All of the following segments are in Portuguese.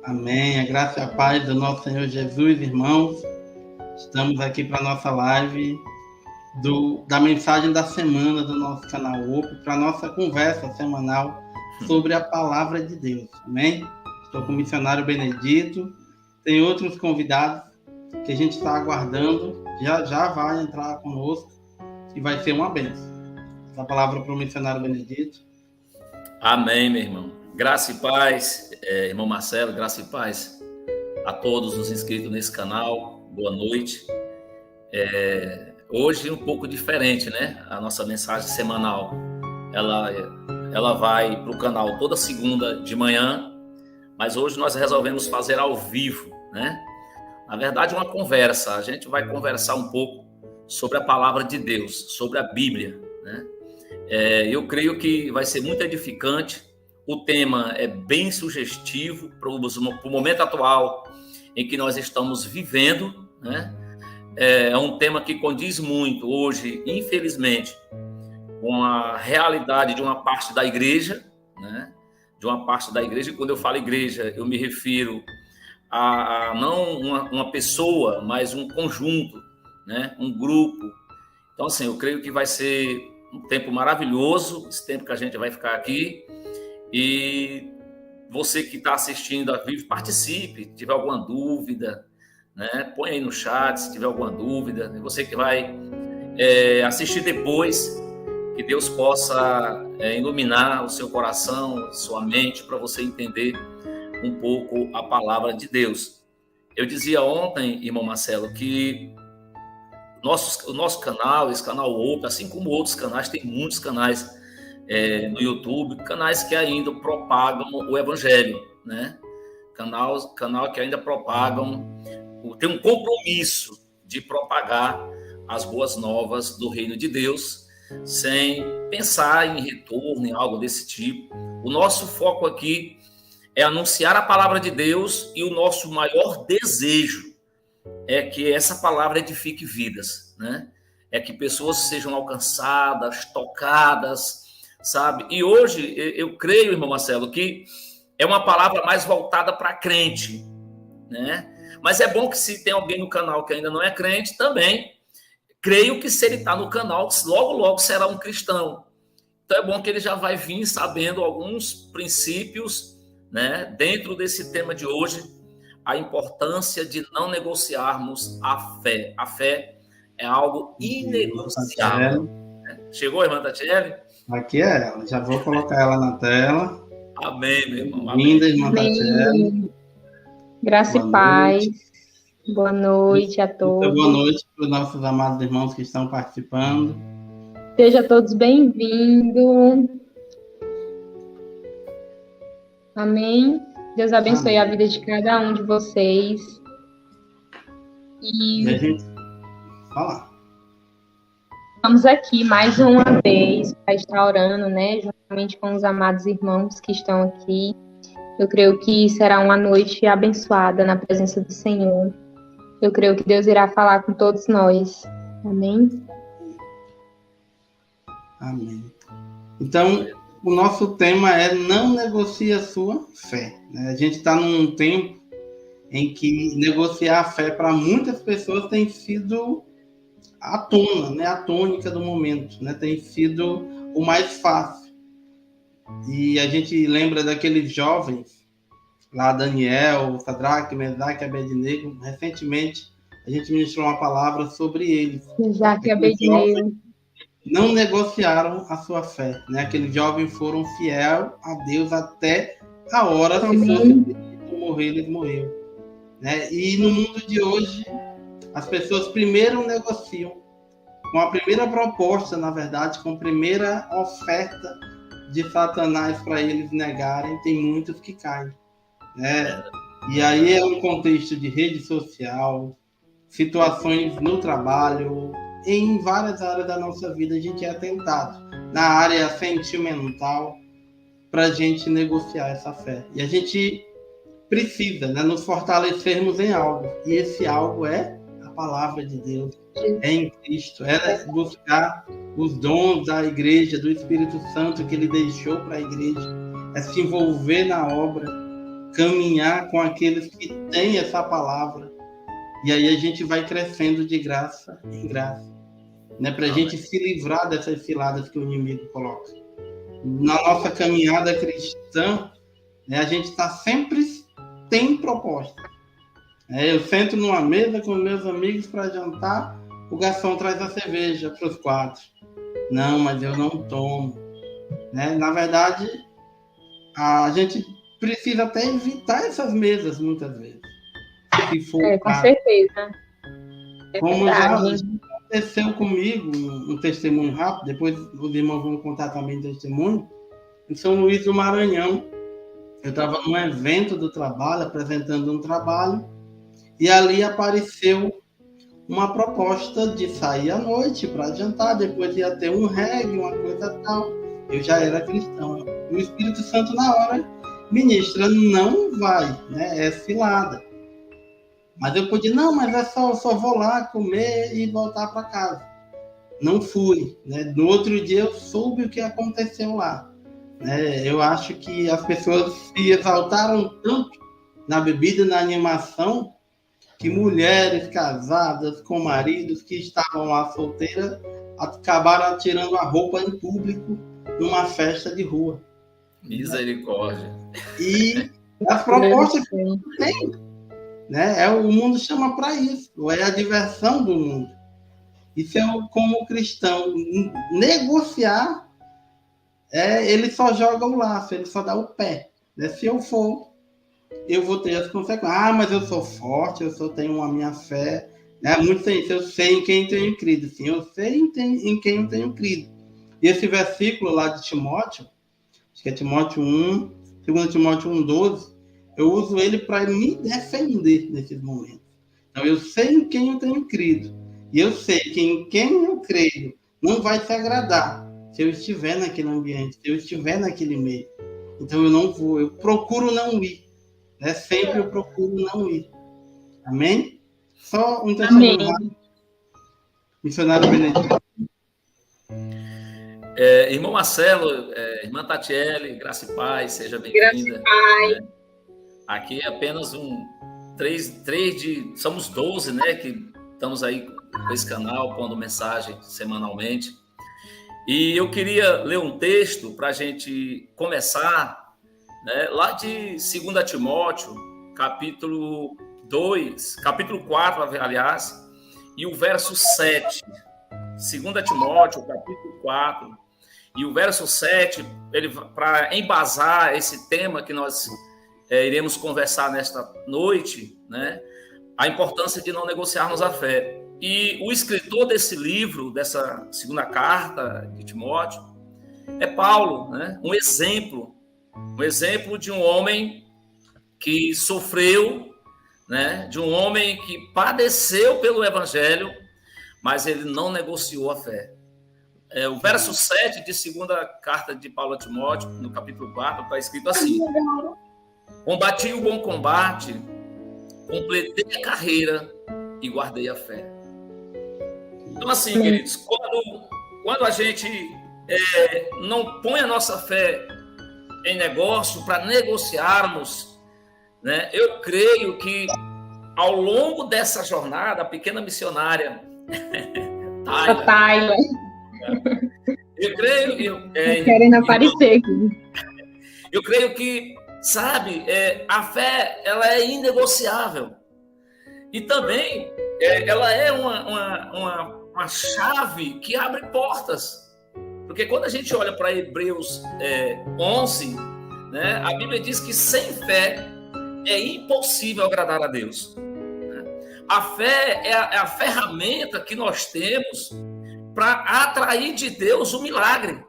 Amém. A graça e a paz do nosso Senhor Jesus, irmãos. Estamos aqui para a nossa live da mensagem da semana do nosso canal OP, para a nossa conversa semanal sobre a palavra de Deus. Amém? Estou com o missionário Benedito. Tem outros convidados que a gente está aguardando. Já vai entrar conosco e vai ser uma bênção. Essa palavra para o missionário Benedito. Amém, meu irmão. Graça e paz, irmão Marcelo, graça e paz a todos os inscritos nesse canal. Boa noite. Hoje um pouco diferente, né? A nossa mensagem semanal. Ela vai para o canal toda segunda de manhã, mas hoje nós resolvemos fazer ao vivo, né? Na verdade, uma conversa. A gente vai conversar um pouco sobre a palavra de Deus, sobre a Bíblia, né? Eu creio que vai ser muito edificante. O tema é bem sugestivo para o momento atual em que nós estamos vivendo, né? É um tema que condiz muito hoje, infelizmente, com a realidade de uma parte da igreja, né? De uma parte da igreja. E quando eu falo igreja, eu me refiro a não uma pessoa, mas um conjunto, né? Um grupo. Então, assim, eu creio que vai ser um tempo maravilhoso, esse tempo que a gente vai ficar aqui. E você que está assistindo ao vivo, participe. Se tiver alguma dúvida, né? Põe aí no chat se tiver alguma dúvida. E você que vai assistir depois, que Deus possa iluminar o seu coração, sua mente, para você entender um pouco a palavra de Deus. Eu dizia ontem, irmão Marcelo, que o nosso canal, esse canal OP, assim como outros canais, tem muitos canais no YouTube, canais que ainda propagam o Evangelho, né? Canal que ainda propagam, tem um compromisso de propagar as boas novas do reino de Deus, sem pensar em retorno, em algo desse tipo. O nosso foco aqui é anunciar a palavra de Deus, e o nosso maior desejo é que essa palavra edifique vidas, né? É que pessoas sejam alcançadas, tocadas, sabe? E hoje eu creio, irmão Marcelo, que é uma palavra mais voltada para crente, né? Mas é bom que se tem alguém no canal que ainda não é crente também, creio que se ele está no canal, logo será um cristão. Então é bom que ele já vai vir sabendo alguns princípios, né? Dentro desse tema de hoje, a importância de não negociarmos a fé. A fé é algo inegociável. Chegou, irmã Tatiele? Aqui é ela, já vou colocar ela na tela. Amém, meu irmão. Bem-vinda, irmã Tatiele. Graça e paz. Boa noite a todos. Boa noite para os nossos amados irmãos que estão participando. Sejam todos bem-vindos. Amém. Deus abençoe a vida de cada um de vocês. E a gente fala. Estamos aqui mais uma vez para estar orando, né? Juntamente com os amados irmãos que estão aqui. Eu creio que será uma noite abençoada na presença do Senhor. Eu creio que Deus irá falar com todos nós. Amém? Amém. Então, o nosso tema é não negocie a sua fé. A gente está num tempo em que negociar a fé para muitas pessoas tem sido a tona, né? A tônica do momento, né? Tem sido o mais fácil. E a gente lembra daqueles jovens, lá Daniel, Sadraque, Mesaque e Abednego. Recentemente, a gente ministrou uma palavra sobre eles. Mesaque e Abednego não negociaram a sua fé, né? Aqueles jovens foram fiéis a Deus até a hora, se fosse morrer, eles morreram, né? E no mundo de hoje, as pessoas primeiro negociam com a primeira proposta, na verdade, com a primeira oferta de Satanás para eles negarem, tem muitos que caem, né? E aí é um contexto de rede social, situações no trabalho, em várias áreas da nossa vida a gente é tentado, na área sentimental, para a gente negociar essa fé. E a gente precisa, né, nos fortalecermos em algo, e esse algo é a palavra de Deus, é em Cristo, é buscar os dons da igreja, do Espírito Santo que ele deixou para a igreja, é se envolver na obra, caminhar com aqueles que têm essa palavra. E aí a gente vai crescendo de graça em graça, né? Para a gente se livrar dessas ciladas que o inimigo coloca. Na nossa caminhada cristã, né, a gente sempre tem proposta. Eu sento numa mesa com meus amigos para jantar, o garçom traz a cerveja para os 4. Não, mas eu não tomo. Né? Na verdade, a gente precisa até evitar essas mesas muitas vezes. Se for com certeza. Como já aconteceu comigo, um testemunho rápido, depois os irmãos vão contar também testemunho. Em São Luís do Maranhão, eu estava num evento do trabalho, apresentando um trabalho, e ali apareceu uma proposta de sair à noite para jantar, depois ia ter um reggae, uma coisa tal. Eu já era cristão. E o Espírito Santo, na hora, ministra, não vai, né? É cilada. Mas eu podia, não, mas só vou lá comer e voltar para casa. Não fui, né? No outro dia eu soube o que aconteceu lá. Né? Eu acho que as pessoas se exaltaram tanto na bebida, na animação, que mulheres casadas com maridos que estavam lá solteiras acabaram tirando a roupa em público numa festa de rua. Misericórdia. E as propostas que tem, né? O mundo chama para isso, é a diversão do mundo. Isso é como cristão, negociar, ele só joga o laço, ele só dá o pé. Né? Se eu for, eu vou ter as consequências. Ah, mas eu sou forte, eu só tenho a minha fé. Muito isso, eu sei em quem tenho crido. Sim, eu sei em quem eu tenho crido. E esse versículo lá de Timóteo, acho que é Timóteo 1, 2 Timóteo 1,12, eu uso ele para me defender nesses momentos. Então, eu sei em quem eu tenho crido. E eu sei que em quem eu creio não vai se agradar se eu estiver naquele ambiente, se eu estiver naquele meio. Então, eu não vou, eu procuro não ir. Né? Sempre eu procuro não ir. Amém? Só um testemunho rápido. Missionário Benedito. Irmão Marcelo, irmã Tatiele, graça e paz, seja bem-vinda. Graça e paz. Aqui é apenas somos 12, né, que estamos aí com esse canal, pondo mensagem semanalmente. E eu queria ler um texto para a gente começar, né, lá de 2 Timóteo, capítulo 4, aliás, e o verso 7. 2 Timóteo, capítulo 4, e o verso 7, para embasar esse tema que nós iremos conversar nesta noite, né, a importância de não negociarmos a fé. E o escritor desse livro, dessa segunda carta de Timóteo, é Paulo, né, um exemplo de um homem que sofreu, né, de um homem que padeceu pelo evangelho, mas ele não negociou a fé. O verso 7 de segunda carta de Paulo a Timóteo, no capítulo 4, está escrito assim: combati o bom combate, completei a carreira e guardei a fé. Então, assim, queridos, quando a gente não põe a nossa fé em negócio para negociarmos, né, eu creio que ao longo dessa jornada, a pequena missionária Taila. Eu creio. Querendo aparecer aqui. Eu creio que, sabe, a fé ela é inegociável. E também ela é uma chave que abre portas. Porque quando a gente olha para Hebreus 11, né, a Bíblia diz que sem fé é impossível agradar a Deus. A fé é a ferramenta que nós temos para atrair de Deus o milagre.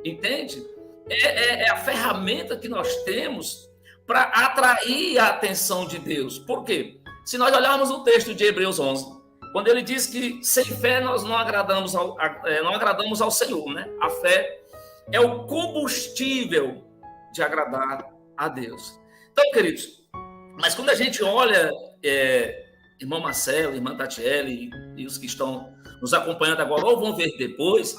Entende? É a ferramenta que nós temos para atrair a atenção de Deus. Por quê? Se nós olharmos o texto de Hebreus 11, quando ele diz que sem fé nós não agradamos ao Senhor, né? A fé é o combustível de agradar a Deus. Então, queridos, mas quando a gente olha... irmão Marcelo, irmã Tatiele e os que estão nos acompanhando agora ou vão ver depois,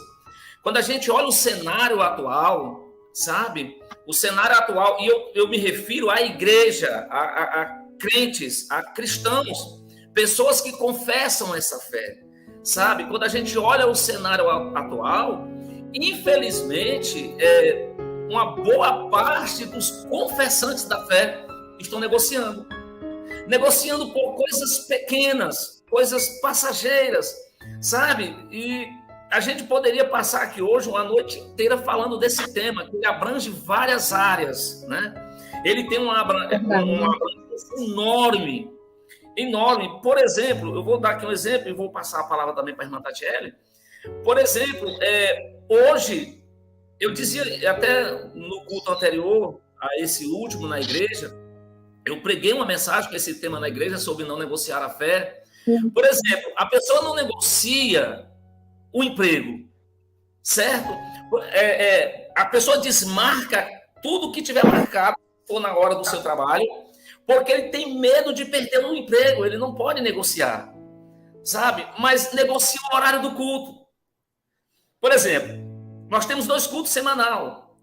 quando a gente olha o cenário atual, sabe? O cenário atual, e eu me refiro à igreja, a crentes, a cristãos, pessoas que confessam essa fé, sabe? Quando a gente olha o cenário atual, infelizmente, uma boa parte dos confessantes da fé estão negociando por coisas pequenas, coisas passageiras, sabe? E a gente poderia passar aqui hoje uma noite inteira falando desse tema, que ele abrange várias áreas, né? Ele tem uma abrangência enorme. Por exemplo, eu vou dar aqui um exemplo e vou passar a palavra também para a irmã Tatiele. Por exemplo, hoje, eu dizia até no culto anterior a esse último na igreja, eu preguei uma mensagem com esse tema na igreja sobre não negociar a fé. Por exemplo, a pessoa não negocia o emprego, certo? A pessoa desmarca tudo que tiver marcado ou na hora do seu trabalho, porque ele tem medo de perder o emprego, ele não pode negociar, sabe? Mas negocia o horário do culto. Por exemplo, nós temos 2 cultos semanal.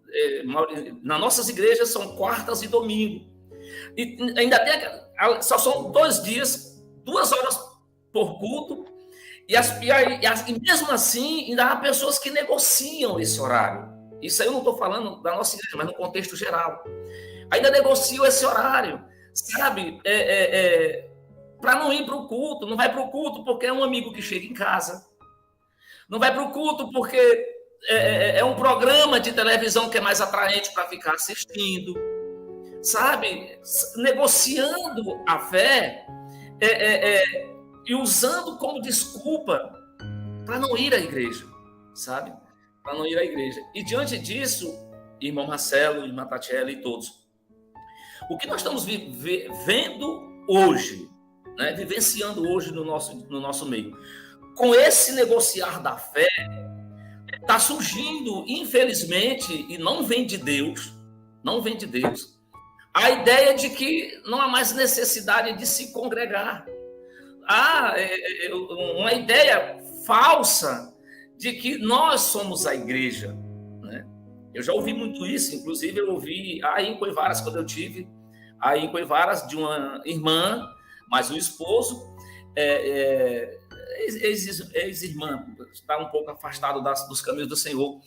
Nas nossas igrejas são quartas e domingo. E ainda só são 2 dias, 2 horas por culto. E mesmo assim, ainda há pessoas que negociam esse horário. Isso aí eu não estou falando da nossa igreja, mas no contexto geral. Ainda negociam esse horário, sabe? Para não ir para o culto. Não vai para o culto porque é um amigo que chega em casa. Não vai para o culto porque é um programa de televisão que é mais atraente para ficar assistindo. Sabe? Negociando a fé e usando como desculpa para não ir à igreja, sabe? Para não ir à igreja. E diante disso, irmão Marcelo, irmã Tatiele e todos, o que nós estamos vendo hoje, né? Vivenciando hoje no nosso meio, com esse negociar da fé, está surgindo, infelizmente, e não vem de Deus, a ideia de que não há mais necessidade de se congregar. Há uma ideia falsa de que nós somos a igreja, né? Eu já ouvi muito isso, inclusive eu ouvi aí em Coivaras, quando eu tive aí em Coivaras, de uma irmã, mas o esposo, ex-irmã, está um pouco afastado dos caminhos do Senhor.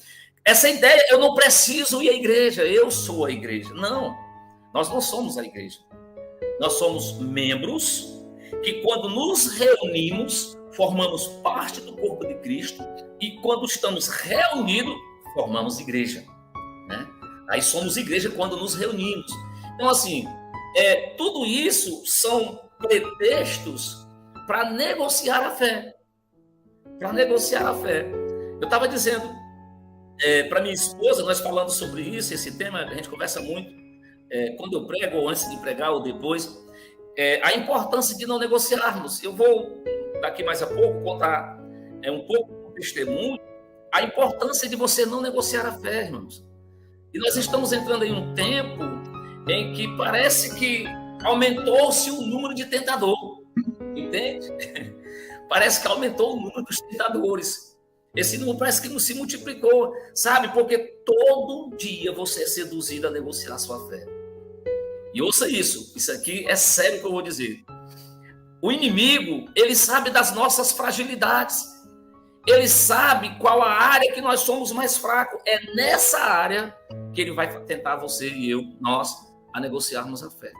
Essa ideia, eu não preciso ir à igreja, eu sou a igreja. Não, nós não somos a igreja. Nós somos membros que, quando nos reunimos, formamos parte do corpo de Cristo, e quando estamos reunidos, formamos igreja, né? Aí somos igreja quando nos reunimos. Então, assim, tudo isso são pretextos para negociar a fé. Eu estava dizendo para minha esposa, nós falando sobre isso, esse tema, a gente conversa muito, quando eu prego, ou antes de pregar, ou depois, a importância de não negociarmos. Eu vou, daqui mais a pouco, contar um pouco do testemunho, a importância de você não negociar a fé, irmãos. E nós estamos entrando em um tempo em que parece que aumentou-se o número de tentador, entende? Parece que aumentou o número dos tentadores. Esse número parece que se multiplicou, sabe? Porque todo dia você é seduzido a negociar a sua fé. E ouça isso aqui é sério que eu vou dizer. O inimigo, ele sabe das nossas fragilidades. Ele sabe qual a área que nós somos mais fracos. É nessa área que ele vai tentar você e nós, a negociarmos a fé.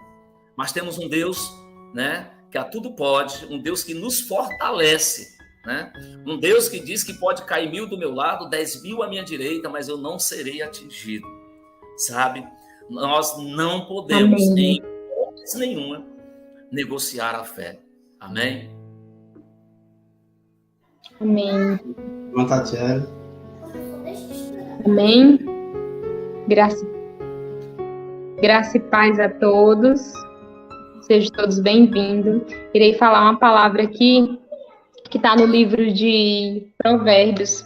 Mas temos um Deus, né, que a tudo pode, um Deus que nos fortalece, né? Um Deus que diz que pode cair 1000 do meu lado, 10.000 à minha direita, mas eu não serei atingido, sabe? Nós não podemos, em hipótese nenhuma, negociar a fé. Amém? Amém. Irmã Tatiele. Amém. Graça e paz a todos. Sejam todos bem-vindos. Irei falar uma palavra aqui que está no livro de Provérbios.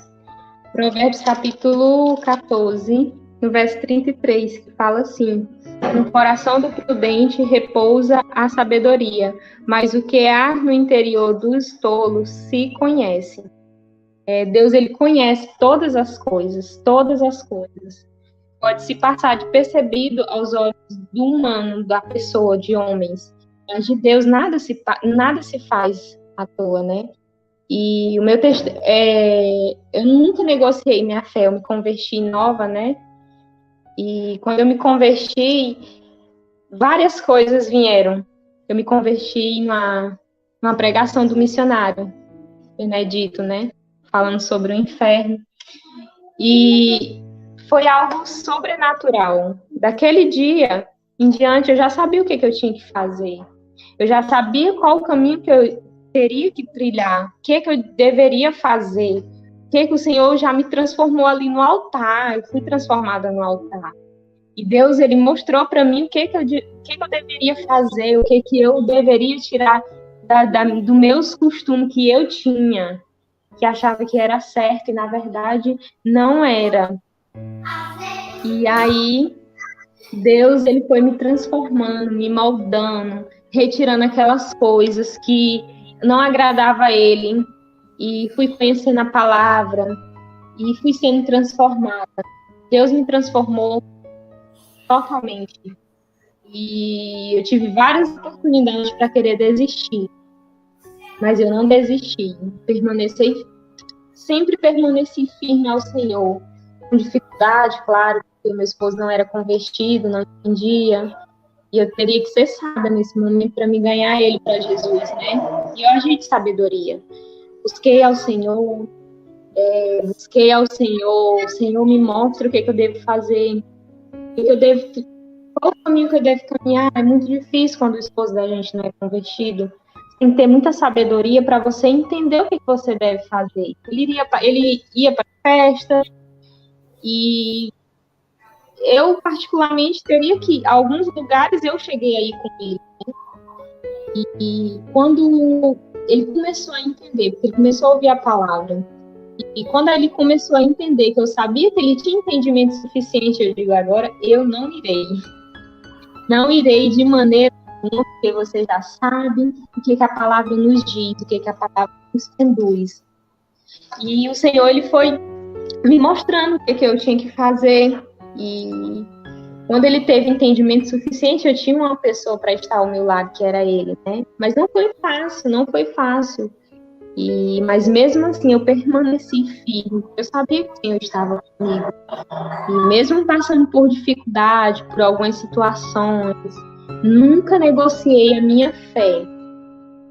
Provérbios, capítulo 14, no verso 33, que fala assim: no coração do prudente repousa a sabedoria, mas o que há no interior dos tolos se conhece. Deus, ele conhece todas as coisas. pode se passar de percebido aos olhos do humano, da pessoa, de homens. Mas de Deus nada se faz à toa, né? E o meu eu nunca negociei minha fé, eu me converti nova, né? E quando eu me converti, várias coisas vieram. Eu me converti numa pregação do missionário Benedito, né? Falando sobre o inferno. E foi algo sobrenatural. Daquele dia em diante, eu já sabia o que eu tinha que fazer. Eu já sabia qual o caminho que eu teria que trilhar, o que eu deveria fazer, o que o Senhor já me transformou ali no altar. Eu fui transformada no altar. E Deus, ele mostrou para mim o que eu deveria fazer, o que eu deveria tirar dos meus costumes que eu tinha, que achava que era certo, e na verdade não era. E aí, Deus, ele foi me transformando, me moldando, retirando aquelas coisas que não agradavam a ele, e fui conhecendo a palavra, e fui sendo transformada. Deus me transformou totalmente. E eu tive várias oportunidades para querer desistir, mas eu não desisti. Sempre permaneci firme ao Senhor, com dificuldade, claro, porque meu esposo não era convertido, não entendia, e eu teria que ser sábia nesse momento para me ganhar ele para Jesus, né? E eu agi de sabedoria. Busquei ao Senhor, o Senhor me mostra o que eu devo fazer, qual o caminho que eu devo caminhar. É muito difícil quando o esposo da gente não é convertido. Tem que ter muita sabedoria para você entender o que você deve fazer. Ele ia para festa, e eu, particularmente, teria que, alguns lugares eu cheguei aí com ele, né? E quando ele começou a entender, porque ele começou a ouvir a palavra, e quando ele começou a entender que eu sabia que ele tinha entendimento suficiente, eu digo, agora eu não irei. Não irei de maneira nenhuma, porque você já sabe o que a palavra nos diz, o que a palavra nos conduz. E o Senhor, ele foi me mostrando o que eu tinha que fazer. E quando ele teve entendimento suficiente, eu tinha uma pessoa para estar ao meu lado, que era ele, né? Mas não foi fácil. Mas mesmo assim, eu permaneci firme. Eu sabia que o Senhor estava comigo. E mesmo passando por dificuldade, por algumas situações, nunca negociei a minha fé.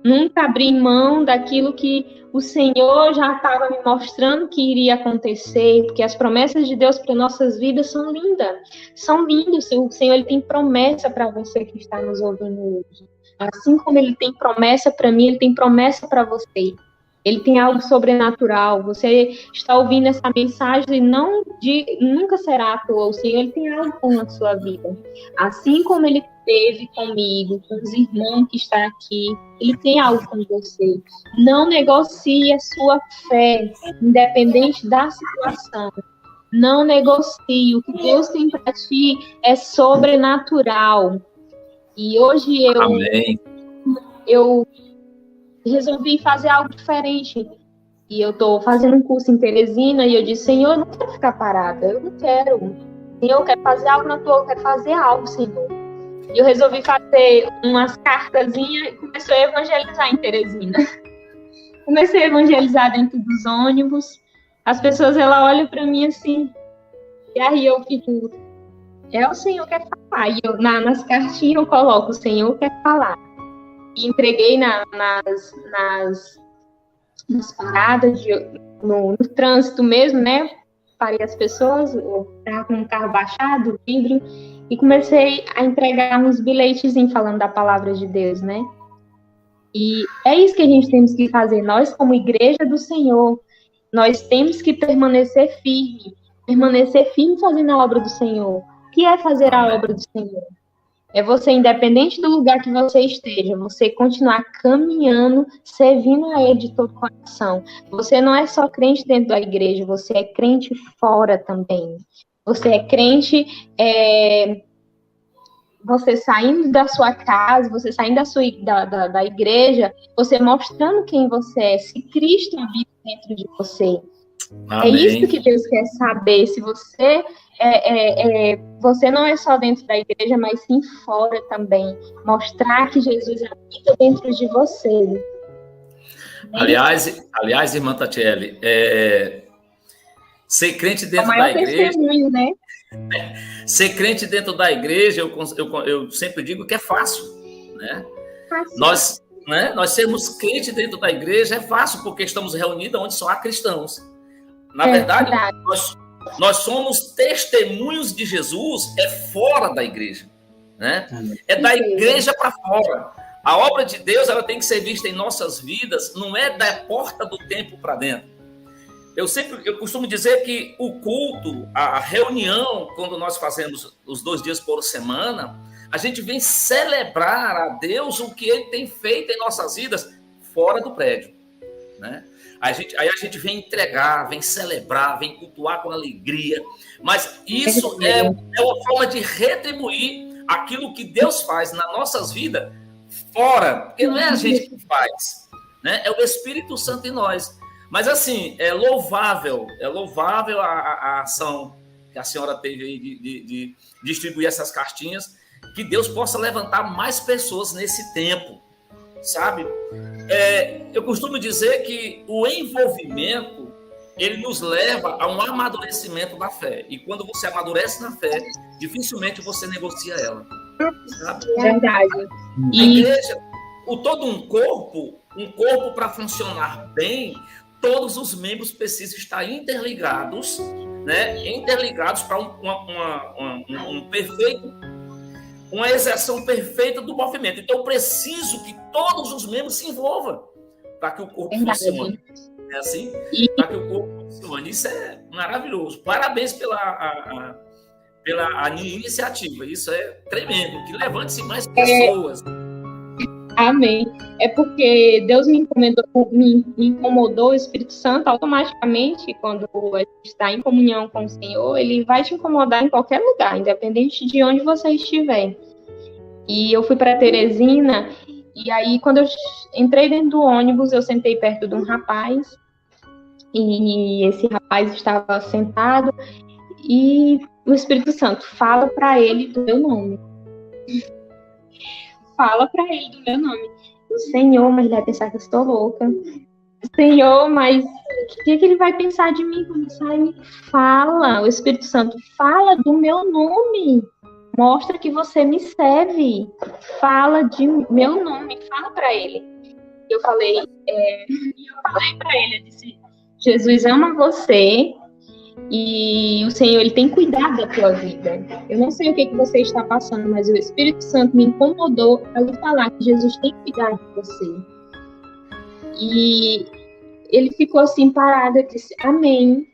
Nunca abri mão daquilo que o Senhor já estava me mostrando que iria acontecer, porque as promessas de Deus para nossas vidas são lindas. São lindas. O Senhor, ele tem promessa para você que está nos ouvindo hoje. Assim como ele tem promessa para mim, ele tem promessa para você. Ele tem algo sobrenatural. Você está ouvindo essa mensagem e nunca será à toa. O Senhor, ele tem algo bom na sua vida. Assim como ele teve comigo, com os irmãos que estão aqui, ele tem algo com você. Não negocie a sua fé, independente da situação. Não negocie. O que Deus tem para ti é sobrenatural. E hoje eu resolvi fazer algo diferente. E eu estou fazendo um curso em Teresina, e eu disse, Senhor, eu não quero ficar parada, eu não quero. Senhor, eu quero fazer algo na tua, eu quero fazer algo, Senhor. E eu resolvi fazer umas cartazinhas e comecei a evangelizar em Teresina. Comecei a evangelizar dentro dos ônibus. As pessoas, elas olham para mim assim, e aí eu fico, o Senhor quer falar. E nas cartinhas eu coloco, o Senhor quer falar. E entreguei nas paradas, no trânsito mesmo, né? Parei as pessoas, eu estava com o carro baixado, o vidro, e comecei a entregar uns bilhetezinhos falando da palavra de Deus, né? E é isso que a gente temos que fazer. Nós, como igreja do Senhor, nós temos que permanecer firme fazendo a obra do Senhor. O que é fazer a obra do Senhor? É você, independente do lugar que você esteja, você continuar caminhando, servindo a Ele de todo o coração. Você não é só crente dentro da igreja, você é crente fora também. Você é crente, você saindo da sua casa, você saindo da igreja, você mostrando quem você é, se Cristo habita dentro de você. Amém. É isso que Deus quer saber, se você você não é só dentro da igreja, mas sim fora também. Mostrar que Jesus habita dentro de você. Aliás, irmã Tatiele, ser crente dentro da igreja... Né? Ser crente dentro da igreja, eu sempre digo que é fácil, né? Nós sermos crente dentro da igreja é fácil, porque estamos reunidos onde só há cristãos. Na verdade, nós somos testemunhos de Jesus fora da igreja, né? É da igreja para fora. A obra de Deus, ela tem que ser vista em nossas vidas, não é da porta do templo para dentro. Eu costumo dizer que o culto, a reunião, quando nós fazemos os 2 dias por semana, a gente vem celebrar a Deus o que Ele tem feito em nossas vidas fora do prédio, né? Aí a gente vem entregar, vem celebrar, vem cultuar com alegria, mas isso é uma forma de retribuir aquilo que Deus faz nas nossas vidas fora, porque não é a gente que faz, né? É o Espírito Santo em nós. Mas, assim, é louvável a ação que a senhora teve aí de distribuir essas cartinhas, que Deus possa levantar mais pessoas nesse tempo, sabe? Eu costumo dizer que o envolvimento, ele nos leva a um amadurecimento da fé. E quando você amadurece na fé, dificilmente você negocia ela. Sabe? Verdade. A igreja, todo um corpo para funcionar bem, todos os membros precisam estar interligados, né? Interligados para uma exerção perfeita do movimento. Então, eu preciso que todos os membros se envolvam para que o corpo funcione. É assim? Para que o corpo funcione. Isso é maravilhoso. Parabéns pela iniciativa. Isso é tremendo. Que levante-se mais pessoas. Amém. É porque Deus me incomodou, o Espírito Santo, automaticamente, quando a gente está em comunhão com o Senhor, ele vai te incomodar em qualquer lugar, independente de onde você estiver. E eu fui para Teresina, e aí, quando eu entrei dentro do ônibus, eu sentei perto de um rapaz, e esse rapaz estava sentado, e o Espírito Santo fala para ele do meu nome. Fala para ele do meu nome. O Senhor, mas ele vai pensar que eu estou louca. Senhor, mas o que ele vai pensar de mim quando sai? Fala, o Espírito Santo, fala do meu nome. Mostra que você me serve. Fala de meu nome, fala para ele. Eu falei para ele, eu disse, Jesus ama você e o Senhor, ele tem cuidado da tua vida. Eu não sei o que você está passando, mas o Espírito Santo me incomodou a lhe falar que Jesus tem cuidado de você. E ele ficou assim parado, eu disse, amém.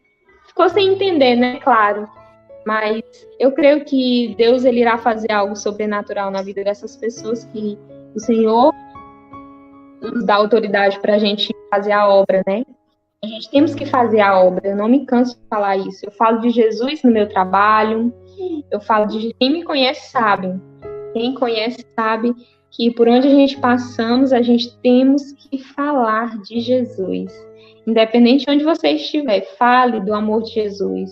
Ficou sem entender, né? Claro. Mas eu creio que Deus, ele irá fazer algo sobrenatural na vida dessas pessoas, que o Senhor nos dá autoridade para a gente fazer a obra, né? A gente temos que fazer a obra, eu não me canso de falar isso. Eu falo de Jesus no meu trabalho, eu falo de quem me conhece sabe. Quem conhece sabe que por onde a gente passamos, a gente temos que falar de Jesus. Independente de onde você estiver, fale do amor de Jesus.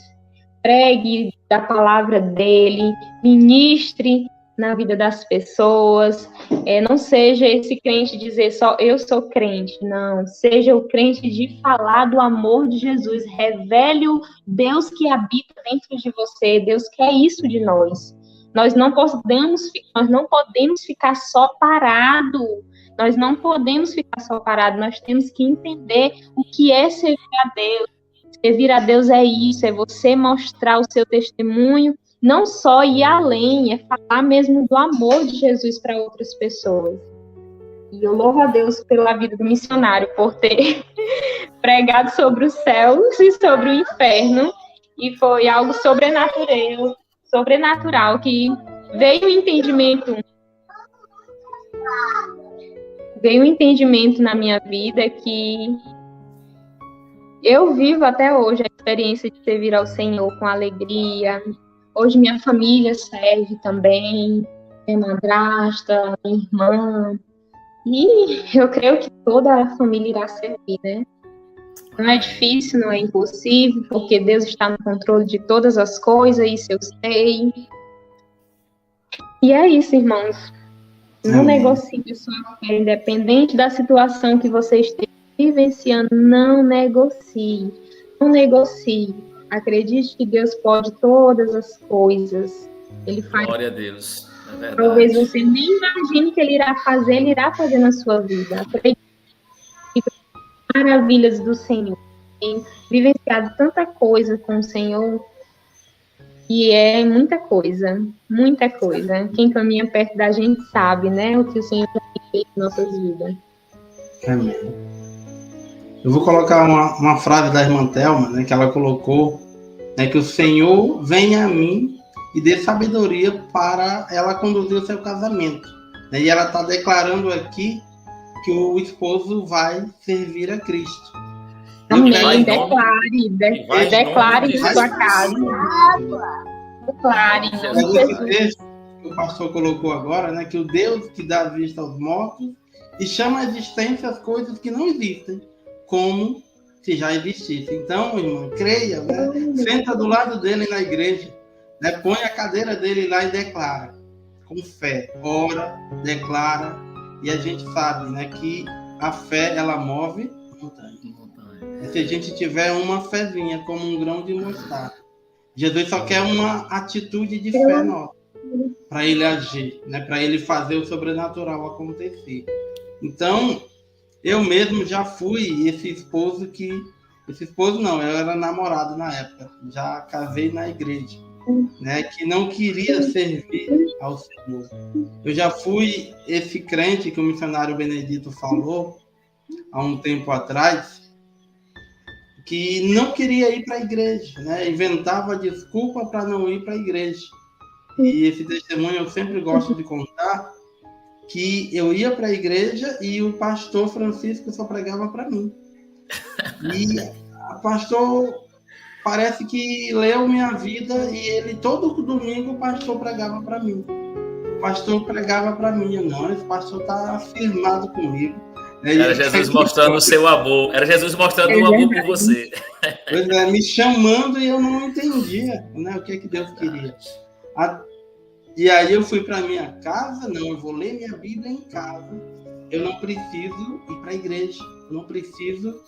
Pregue da palavra dele, ministre na vida das pessoas. Não seja esse crente dizer só eu sou crente, não. Seja o crente de falar do amor de Jesus. Revele o Deus que habita dentro de você. Deus quer isso de nós. Nós não podemos ficar só parado. Nós não podemos ficar só parado. Nós temos que entender o que é servir a Deus. Servir a Deus é isso, é você mostrar o seu testemunho, não só ir além, é falar mesmo do amor de Jesus para outras pessoas. E eu louvo a Deus pela vida do missionário, por ter pregado sobre os céus e sobre o inferno, e foi algo sobrenatural, que veio um entendimento na minha vida que eu vivo até hoje a experiência de servir ao Senhor com alegria. Hoje minha família serve também, minha madrasta, minha irmã. E eu creio que toda a família irá servir, né? Não é difícil, não é impossível, porque Deus está no controle de todas as coisas, isso eu sei. E é isso, irmãos. Não negocie sua fé, independente da situação que você esteja vivenciando, não negocie. Não negocie. Acredite que Deus pode todas as coisas. Ele faz. Glória a Deus. É verdade. Talvez você nem imagine que ele irá fazer na sua vida. Acredite nas maravilhas do Senhor. Tem vivenciado tanta coisa com o Senhor. E é muita coisa, muita coisa. Quem caminha perto da gente sabe, né? O que o Senhor tem feito em nossas vidas. Amém. Eu vou colocar uma frase da irmã Thelma, né, que ela colocou, né, que o Senhor venha a mim e dê sabedoria para ela conduzir o seu casamento. E ela está declarando aqui que o esposo vai servir a Cristo. Amém. Declare em sua casa. Declare. Esse texto que o pastor colocou agora, né, que o Deus que dá vista aos mortos e chama à existência as coisas que não existem, como se já existissem. Então, irmão, creia, né? Senta do lado dele na igreja, né? Põe a cadeira dele lá e declara, com fé, ora, declara, e a gente sabe, né, que a fé, ela move montanha. Se a gente tiver uma fezinha, como um grão de mostarda, Jesus só quer uma atitude de fé nossa, para ele agir, né? Para ele fazer o sobrenatural acontecer. Então, eu mesmo já fui esse esposo não, eu era namorado na época, já casei na igreja, né? Que não queria servir ao Senhor. Eu já fui esse crente que o missionário Benedito falou há um tempo atrás, que não queria ir para a igreja, né? Inventava desculpa para não ir para a igreja. E esse testemunho eu sempre gosto de contar, que eu ia para a igreja e o pastor Francisco só pregava para mim. E o pastor parece que leu minha vida e ele, todo domingo, o pastor pregava para mim. O pastor pregava para mim. Eu, não, esse pastor está firmado comigo. Era Jesus mostrando o seu amor. Era Jesus mostrando o amor por você. Pois é, me chamando e eu não entendia, né, o que Deus queria. E aí eu fui para minha casa, não, eu vou ler minha Bíblia em casa. Eu não preciso ir para a igreja. Eu não preciso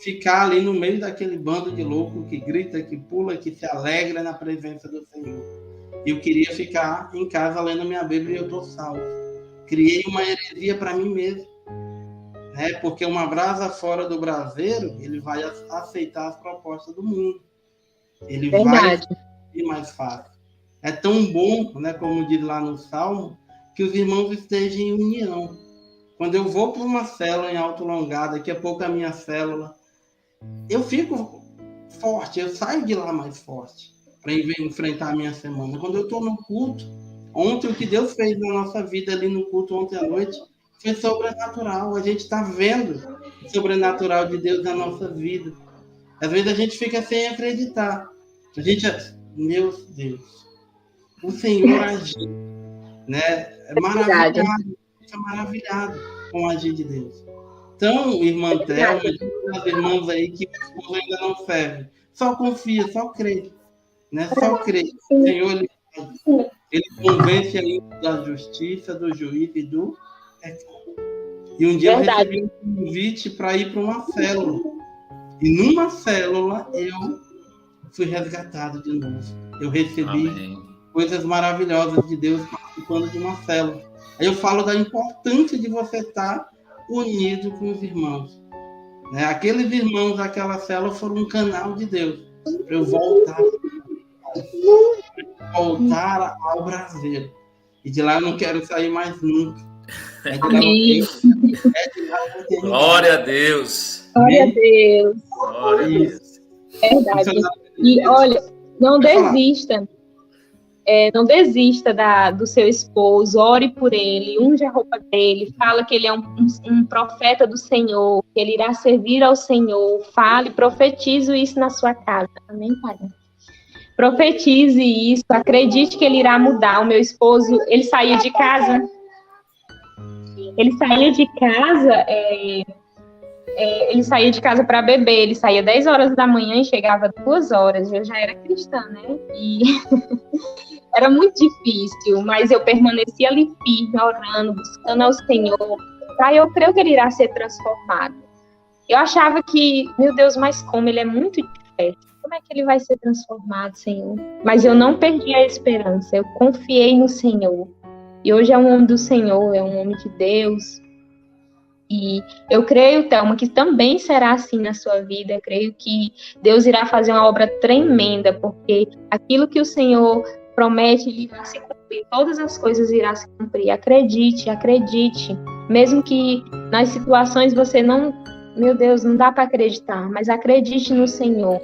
ficar ali no meio daquele bando de louco que grita, que pula, que se alegra na presença do Senhor. Eu queria ficar em casa lendo minha Bíblia e eu estou salvo. Criei uma heresia para mim mesmo. Né? Porque uma brasa fora do braseiro, ele vai aceitar as propostas do mundo. Ele vai ser mais fácil. É tão bom, né, como diz lá no Salmo, que os irmãos estejam em união. Quando eu vou para uma célula em Alto Longado, daqui a pouco a minha célula, eu fico forte, eu saio de lá mais forte para enfrentar a minha semana. Quando eu estou no culto, ontem o que Deus fez na nossa vida ali no culto ontem à noite foi sobrenatural. A gente está vendo o sobrenatural de Deus na nossa vida. Às vezes a gente fica sem acreditar. A gente, meu Deus, o Senhor agiu, né? É maravilhado com o agir de Deus. Então, irmã Thelma, as irmãs aí que o esposo ainda não serve, só confia, só crê, né? Só crê. O Senhor, ele convence aí da justiça, do juízo e do pecado. E um dia eu recebi um convite para ir para uma célula. E numa célula eu fui resgatado de novo. Eu recebi coisas maravilhosas de Deus participando de uma célula. Aí eu falo da importância de você estar unido com os irmãos. Né? Aqueles irmãos daquela célula foram um canal de Deus para eu voltar ao Brasil. E de lá eu não quero sair mais nunca. Glória a Deus. Glória a Deus. Glória a Deus. Verdade. E olha, não desista. Não desista do seu esposo, ore por ele, unja a roupa dele, fala que ele é um profeta do Senhor, que ele irá servir ao Senhor, fale, profetize isso na sua casa. Amém, Pai? Profetize isso, acredite que ele irá mudar. O meu esposo, ele saía de casa ele saía de casa para beber, ele saía 10 horas da manhã e chegava 2 horas. Eu já era cristã, né? E era muito difícil, mas eu permanecia ali firme, orando, buscando ao Senhor. Aí eu creio que ele irá ser transformado. Eu achava que, meu Deus, mas como ele é muito diferente, como é que ele vai ser transformado, Senhor? Mas eu não perdi a esperança, eu confiei no Senhor. E hoje é um homem do Senhor, é um homem de Deus. E eu creio, Thelma, que também será assim na sua vida. Eu creio que Deus irá fazer uma obra tremenda, porque aquilo que o Senhor promete, ele irá se cumprir. Todas as coisas irão se cumprir. Acredite, acredite. Mesmo que nas situações você não... Meu Deus, não dá para acreditar, mas acredite no Senhor.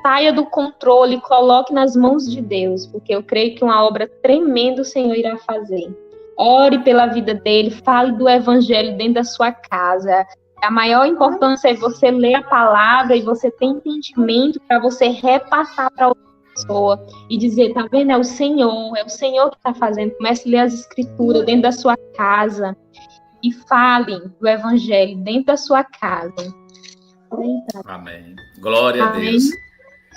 Saia do controle, coloque nas mãos de Deus, porque eu creio que uma obra tremenda o Senhor irá fazer. Ore pela vida dele, fale do evangelho dentro da sua casa. A maior importância é você ler a palavra e você ter entendimento para você repassar para outra pessoa e dizer, tá vendo? É o Senhor que está fazendo. Comece a ler as escrituras dentro da sua casa e fale do evangelho dentro da sua casa. Amém. Glória a Deus.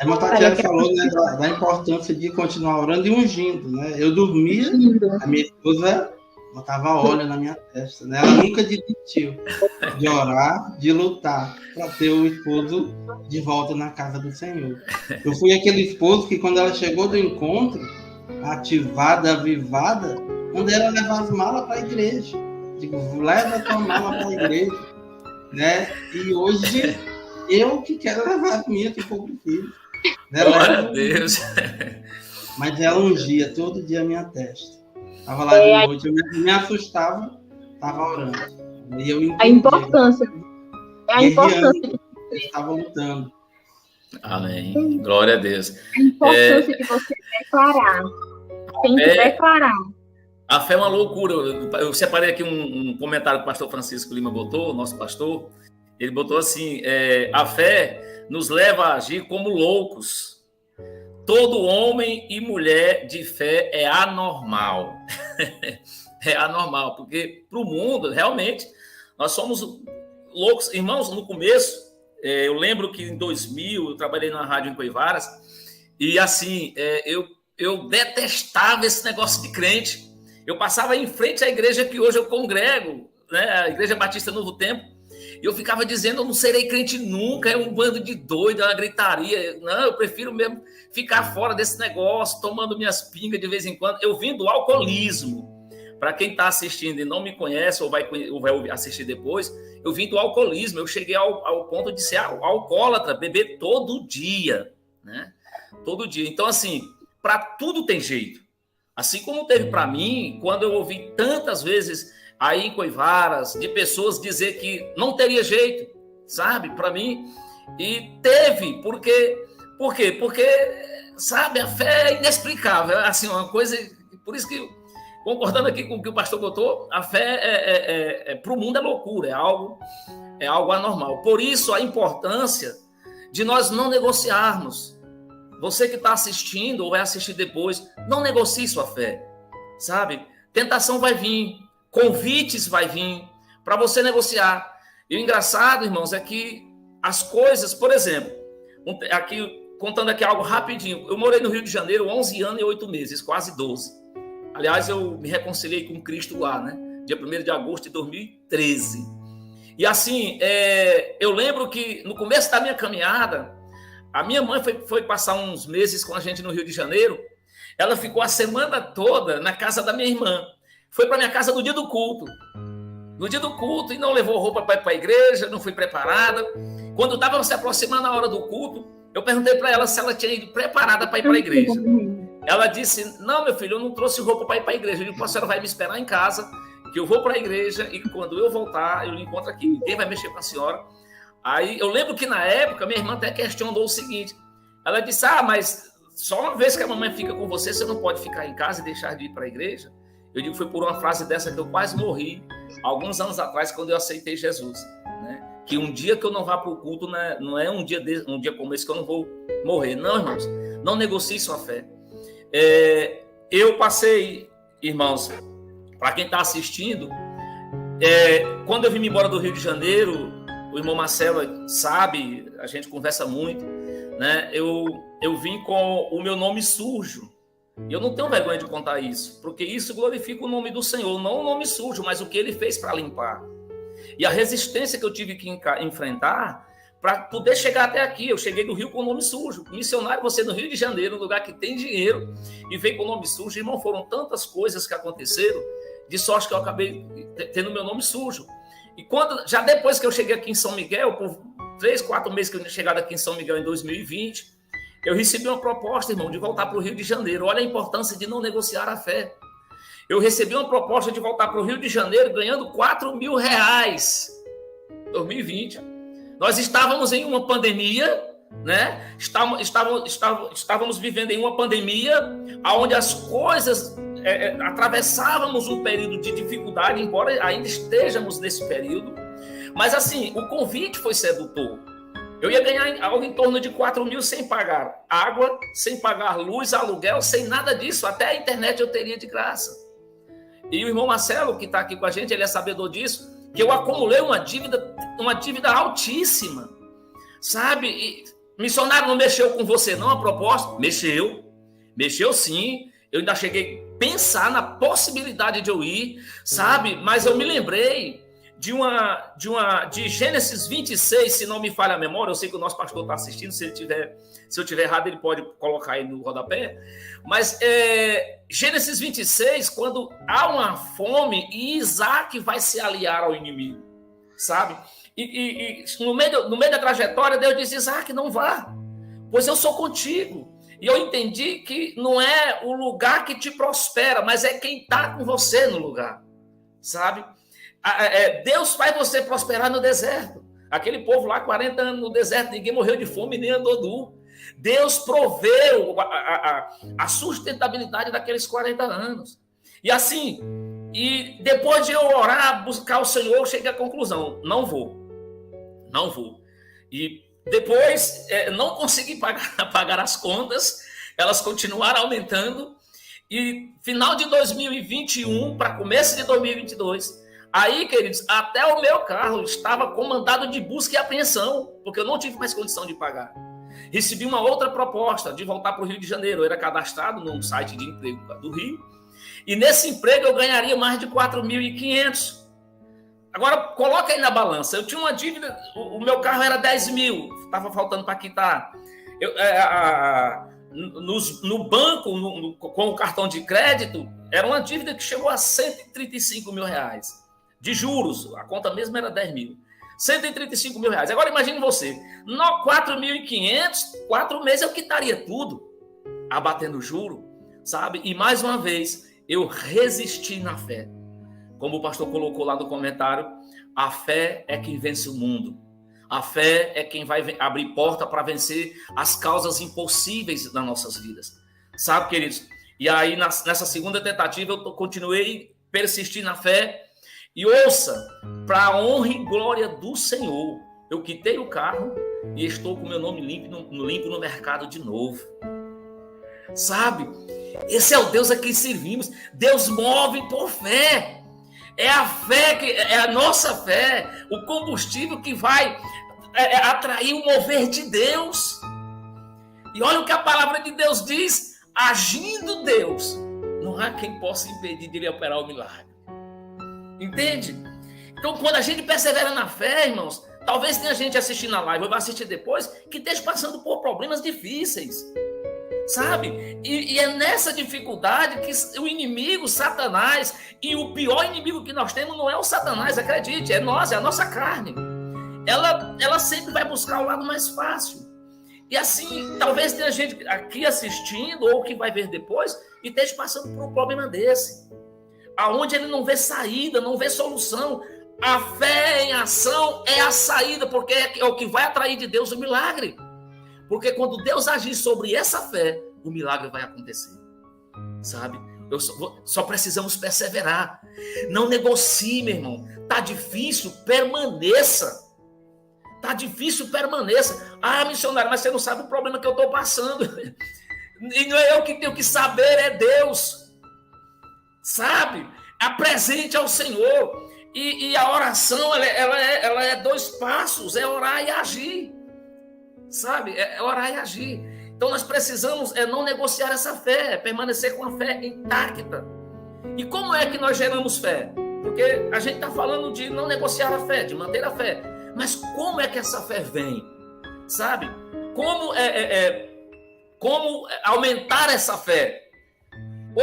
A irmã Tatiana falou, né, da importância de continuar orando e ungindo, né? Eu dormia, a minha esposa botava óleo na minha testa, né? Ela nunca desistiu de orar, de lutar para ter o esposo de volta na casa do Senhor. Eu fui aquele esposo que quando ela chegou do encontro, ativada, avivada, mandei ela levar as malas para a igreja. Digo, leva a tua mala para a igreja, né? E hoje eu que quero levar a minha, que pouco filho. Glória a Deus. Mas ela ungia todo dia a minha testa. Estava lá de noite, eu me assustava, estava orando. E eu entendi. A importância. É a importância. Estava lutando. Amém. Glória a Deus. A importância de você declarar. Tem que declarar. A fé é uma loucura. Eu separei aqui um comentário que o pastor Francisco Lima botou, nosso pastor. Ele botou assim, a fé nos leva a agir como loucos. Todo homem e mulher de fé é anormal. É anormal, porque para o mundo, realmente, nós somos loucos. Irmãos, no começo, eu lembro que em 2000, eu trabalhei na rádio em Coivaras, e assim, eu detestava esse negócio de crente. Eu passava em frente à igreja que hoje eu congrego, né, a Igreja Batista Novo Tempo, e eu ficava dizendo, eu não serei crente nunca, é um bando de doido, é uma gritaria. Não, eu prefiro mesmo ficar fora desse negócio, tomando minhas pingas de vez em quando. Eu vim do alcoolismo. Para quem está assistindo e não me conhece ou vai assistir depois, eu vim do alcoolismo. Eu cheguei ao ponto de ser alcoólatra, beber todo dia, né? Todo dia. Então, assim, para tudo tem jeito. Assim como teve para mim, quando eu ouvi tantas vezes aí em Coivaras, de pessoas dizer que não teria jeito, sabe, para mim. E teve, por quê? Porque, sabe, a fé é inexplicável, assim, uma coisa, por isso que, concordando aqui com o que o pastor botou, a fé para o mundo é loucura, é algo anormal. Por isso, a importância de nós não negociarmos. Você que está assistindo ou vai assistir depois, não negocie sua fé, sabe? Tentação vai vir, convites vai vir para você negociar. E o engraçado, irmãos, é que as coisas, por exemplo, contando aqui algo rapidinho, eu morei no Rio de Janeiro 11 anos e 8 meses, quase 12. Aliás, eu me reconciliei com Cristo lá, né? Dia 1º de agosto de 2013. E assim, eu lembro que no começo da minha caminhada, a minha mãe foi passar uns meses com a gente no Rio de Janeiro. Ela ficou a semana toda na casa da minha irmã. Foi para minha casa no dia do culto. No dia do culto, e não levou roupa para ir para a igreja, não foi preparada. Quando estava se aproximando a hora do culto, eu perguntei para ela se ela tinha ido preparada para ir para a igreja. Ela disse, não, meu filho, eu não trouxe roupa para ir para a igreja. Eu disse, a senhora vai me esperar em casa, que eu vou para a igreja, e quando eu voltar, eu lhe encontro aqui. Ninguém vai mexer com a senhora. Aí, eu lembro que na época, minha irmã até questionou o seguinte. Ela disse, mas só uma vez que a mamãe fica com você, você não pode ficar em casa e deixar de ir para a igreja? Eu digo, foi por uma frase dessa que eu quase morri, alguns anos atrás, quando eu aceitei Jesus, né? Que um dia que eu não vá para o culto, né, não é um dia como esse que eu não vou morrer. Não, irmãos, não negocie sua fé. Eu passei, irmãos, para quem está assistindo, Quando eu vim embora do Rio de Janeiro, o irmão Marcelo sabe, a gente conversa muito, né? Eu vim com o meu nome sujo. E eu não tenho vergonha de contar isso, porque isso glorifica o nome do Senhor, não o nome sujo, mas o que ele fez para limpar. E a resistência que eu tive que enfrentar para poder chegar até aqui. Eu cheguei do Rio com o nome sujo. Missionário, você no Rio de Janeiro, um lugar que tem dinheiro, e vem com o nome sujo. Irmão, foram tantas coisas que aconteceram, de sorte que eu acabei tendo meu nome sujo. E já depois que eu cheguei aqui em São Miguel, por 3, 4 meses que eu tinha chegado aqui em São Miguel em 2020, eu recebi uma proposta, irmão, de voltar para o Rio de Janeiro. Olha a importância de não negociar a fé. Eu recebi uma proposta de voltar para o Rio de Janeiro ganhando R$4.000. 2020. Nós estávamos em uma pandemia, né? Estávamos vivendo em uma pandemia onde as coisas atravessávamos um período de dificuldade, embora ainda estejamos nesse período. Mas assim, o convite foi sedutor. Eu ia ganhar algo em torno de 4 mil sem pagar água, sem pagar luz, aluguel, sem nada disso. Até a internet eu teria de graça. E o irmão Marcelo, que está aqui com a gente, ele é sabedor disso, que eu acumulei uma dívida altíssima. Sabe? E, missionário, não mexeu com você não a proposta? Mexeu sim. Eu ainda cheguei a pensar na possibilidade de eu ir, sabe? Mas eu me lembrei de Gênesis 26, se não me falha a memória. Eu sei que o nosso pastor está assistindo, se eu tiver errado, ele pode colocar aí no rodapé. Mas Gênesis 26, quando há uma fome e Isaac vai se aliar ao inimigo, sabe? E no meio da trajetória, Deus diz: Isaac, não vá, pois eu sou contigo. E eu entendi que não é o lugar que te prospera, mas é quem está com você no lugar, sabe? Deus faz você prosperar no deserto. Aquele povo lá, 40 anos no deserto, ninguém morreu de fome nem andou nu. Deus proveu a sustentabilidade daqueles 40 anos. E assim, depois de eu orar, buscar o Senhor, eu cheguei à conclusão: não vou. E depois não consegui pagar as contas, elas continuaram aumentando. E final de 2021 para começo de 2022, aí, queridos, até o meu carro estava com mandado de busca e apreensão, porque eu não tive mais condição de pagar. Recebi uma outra proposta de voltar para o Rio de Janeiro. Eu era cadastrado num site de emprego do Rio, e nesse emprego eu ganharia mais de 4.500. Agora, coloca aí na balança. Eu tinha uma dívida, o meu carro era 10 mil, estava faltando para quitar. No banco, com o cartão de crédito, era uma dívida que chegou a R$135 mil. De juros, a conta mesmo era 10 mil. R$135 mil. Agora imagine você, 4.500, 4 meses eu quitaria tudo, abatendo juro, sabe? E mais uma vez, eu resisti na fé. Como o pastor colocou lá no comentário, a fé é quem vence o mundo. A fé é quem vai abrir porta para vencer as causas impossíveis das nossas vidas. Sabe, queridos? E aí, nessa segunda tentativa, eu continuei a persistir na fé. E ouça, para a honra e glória do Senhor, eu quitei o carro e estou com meu nome limpo no mercado de novo. Sabe? Esse é o Deus a quem servimos. Deus move por fé. É a fé, é a nossa fé, o combustível que vai atrair o mover de Deus. E olha o que a palavra de Deus diz: agindo Deus, não há quem possa impedir de ele operar o milagre. Entende? Então, quando a gente persevera na fé, irmãos, talvez tenha gente assistindo a live, ou vai assistir depois, que esteja passando por problemas difíceis, sabe? E é nessa dificuldade que o inimigo, Satanás, e o pior inimigo que nós temos não é o Satanás, acredite, é nós, é a nossa carne. Ela sempre vai buscar o lado mais fácil. E assim, talvez tenha gente aqui assistindo, ou que vai ver depois, e esteja passando por um problema desse, aonde ele não vê saída, não vê solução. A fé em ação é a saída, porque é o que vai atrair de Deus o milagre. Porque quando Deus agir sobre essa fé, o milagre vai acontecer. Sabe? Só precisamos perseverar. Não negocie, meu irmão. Tá difícil, permaneça. Tá difícil, permaneça. Ah, missionário, mas você não sabe o problema que eu estou passando. E não é eu que tenho que saber, é Deus. Sabe? Apresente ao Senhor. E a oração, ela é 2 passos, é orar e agir. Sabe? É orar e agir. Então nós precisamos não negociar essa fé, permanecer com a fé intacta. E como é que nós geramos fé? Porque a gente está falando de não negociar a fé, de manter a fé. Mas como é que essa fé vem? Sabe? Como aumentar essa fé?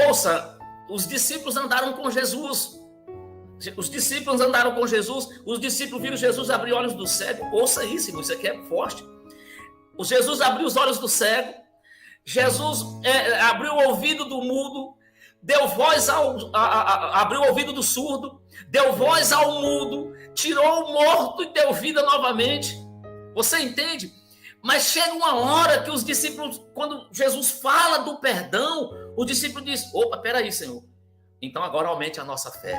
Ouça, os discípulos andaram com Jesus. Os discípulos andaram com Jesus. Os discípulos viram Jesus abrir olhos do cego. Ouça isso, irmão, isso aqui é forte. O Jesus abriu os olhos do cego. Jesus abriu o ouvido do mudo. Deu voz abriu o ouvido do surdo. Deu voz ao mudo. Tirou o morto e deu vida novamente. Você entende? Mas chega uma hora que os discípulos, quando Jesus fala do perdão, o discípulo diz: opa, peraí, Senhor. Então agora aumente a nossa fé.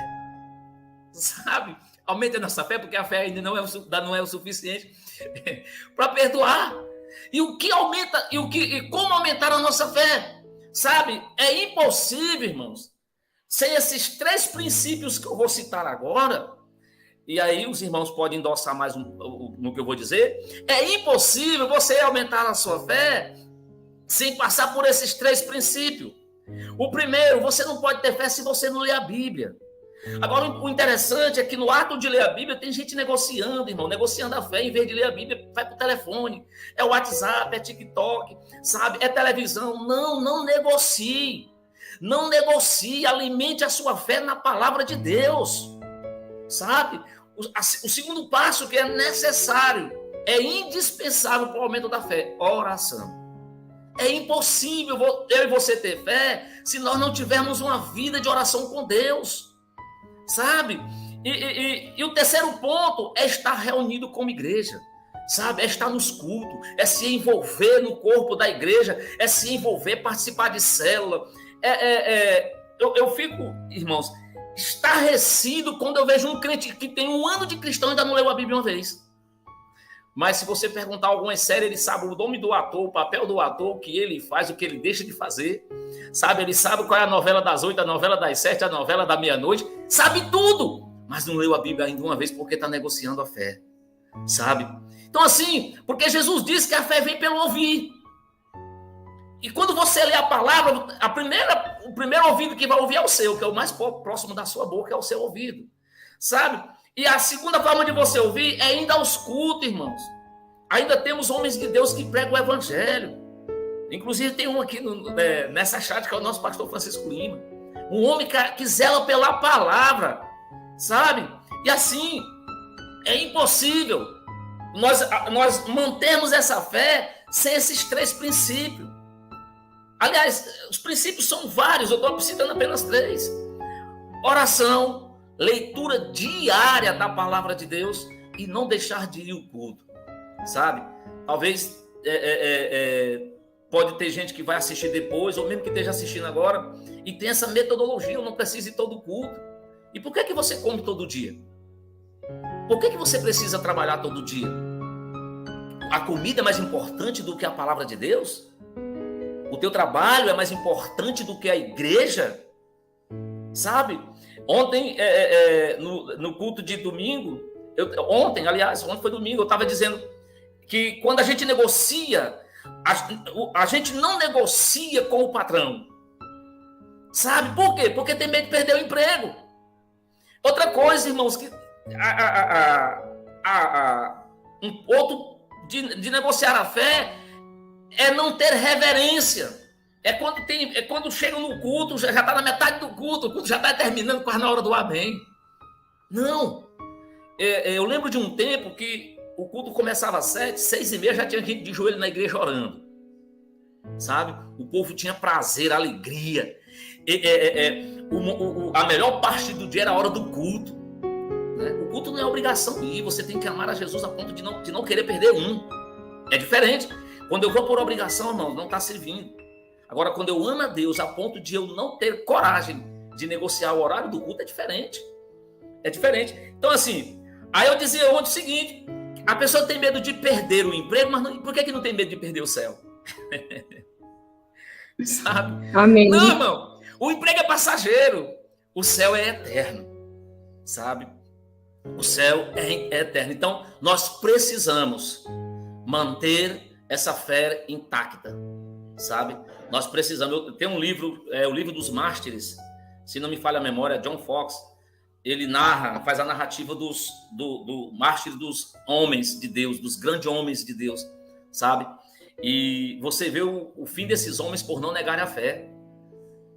Sabe? Aumente a nossa fé, porque a fé ainda não é o suficiente para perdoar. E o que aumenta, e como aumentar a nossa fé? Sabe? É impossível, irmãos, sem esses 3 princípios que eu vou citar agora. E aí os irmãos podem endossar mais no que eu vou dizer. É impossível você aumentar a sua fé sem passar por esses 3 princípios. O primeiro, você não pode ter fé se você não ler a Bíblia. Agora, o interessante é que no ato de ler a Bíblia tem gente negociando, irmão, negociando a fé. Em vez de ler a Bíblia, vai pro telefone, é WhatsApp, é TikTok, sabe? É televisão. Não negocie. Não negocie, alimente a sua fé na palavra de Deus, sabe? O segundo passo que é necessário, é indispensável para o aumento da fé: oração. É impossível eu e você ter fé se nós não tivermos uma vida de oração com Deus, sabe? E o terceiro ponto é estar reunido como igreja, sabe? É estar nos cultos, é se envolver no corpo da igreja, é se envolver, participar de célula. Eu fico, irmãos, estarrecido quando eu vejo um crente que tem 1 ano de cristão e ainda não leu a Bíblia uma vez. Mas se você perguntar algumas séries, ele sabe o nome do ator, o papel do ator, o que ele faz, o que ele deixa de fazer. Sabe, ele sabe qual é a novela das 8, a novela das 7, a novela da meia-noite. Sabe tudo, mas não leu a Bíblia ainda uma vez porque está negociando a fé. Sabe? Então assim, porque Jesus disse que a fé vem pelo ouvir. E quando você lê a palavra, o primeiro ouvido que vai ouvir é o seu, que é o mais próximo da sua boca, é o seu ouvido. Sabe? E a segunda forma de você ouvir é indo aos cultos, irmãos. Ainda temos homens de Deus que pregam o evangelho. Inclusive tem um aqui nessa chat, que é o nosso pastor Francisco Lima. Um homem que zela pela palavra, sabe? E assim, é impossível nós mantermos essa fé sem esses 3 princípios. Aliás, os princípios são vários, eu estou citando apenas 3. Oração, leitura diária da palavra de Deus e não deixar de ir ao culto, sabe? Talvez pode ter gente que vai assistir depois, ou mesmo que esteja assistindo agora, e tem essa metodologia: eu não preciso ir todo culto. E por que você come todo dia? Por que você precisa trabalhar todo dia? A comida é mais importante do que a palavra de Deus? O teu trabalho é mais importante do que a igreja? Sabe? Ontem, no culto de domingo, ontem foi domingo, eu estava dizendo que quando a gente negocia, a gente não negocia com o patrão. Sabe por quê? Porque tem medo de perder o emprego. Outra coisa, irmãos, que um outro de negociar a fé é não ter reverência. É quando chegam no culto, já está na metade do culto, o culto já está terminando quase na hora do amém. Não. Eu lembro de um tempo que o culto começava às 7, 6h30, já tinha gente de joelho na igreja orando. Sabe? O povo tinha prazer, alegria. A melhor parte do dia era a hora do culto. Né? O culto não é obrigação ir, você tem que amar a Jesus a ponto de não querer perder um. É diferente. Quando eu vou por obrigação, irmão, não está servindo. Agora, quando eu amo a Deus a ponto de eu não ter coragem de negociar o horário do culto, é diferente. É diferente. Então, assim, aí eu dizia ontem o seguinte: a pessoa tem medo de perder o emprego, mas por que não tem medo de perder o céu? Sabe? Amém. Não, irmão, o emprego é passageiro, o céu é eterno, sabe? O céu é eterno. Então, nós precisamos manter essa fé intacta, sabe? Nós precisamos. Tem um livro, o livro dos mártires, se não me falha a memória, John Fox. Ele faz a narrativa do mártir dos homens de Deus, dos grandes homens de Deus, sabe? E você vê o fim desses homens por não negarem a fé.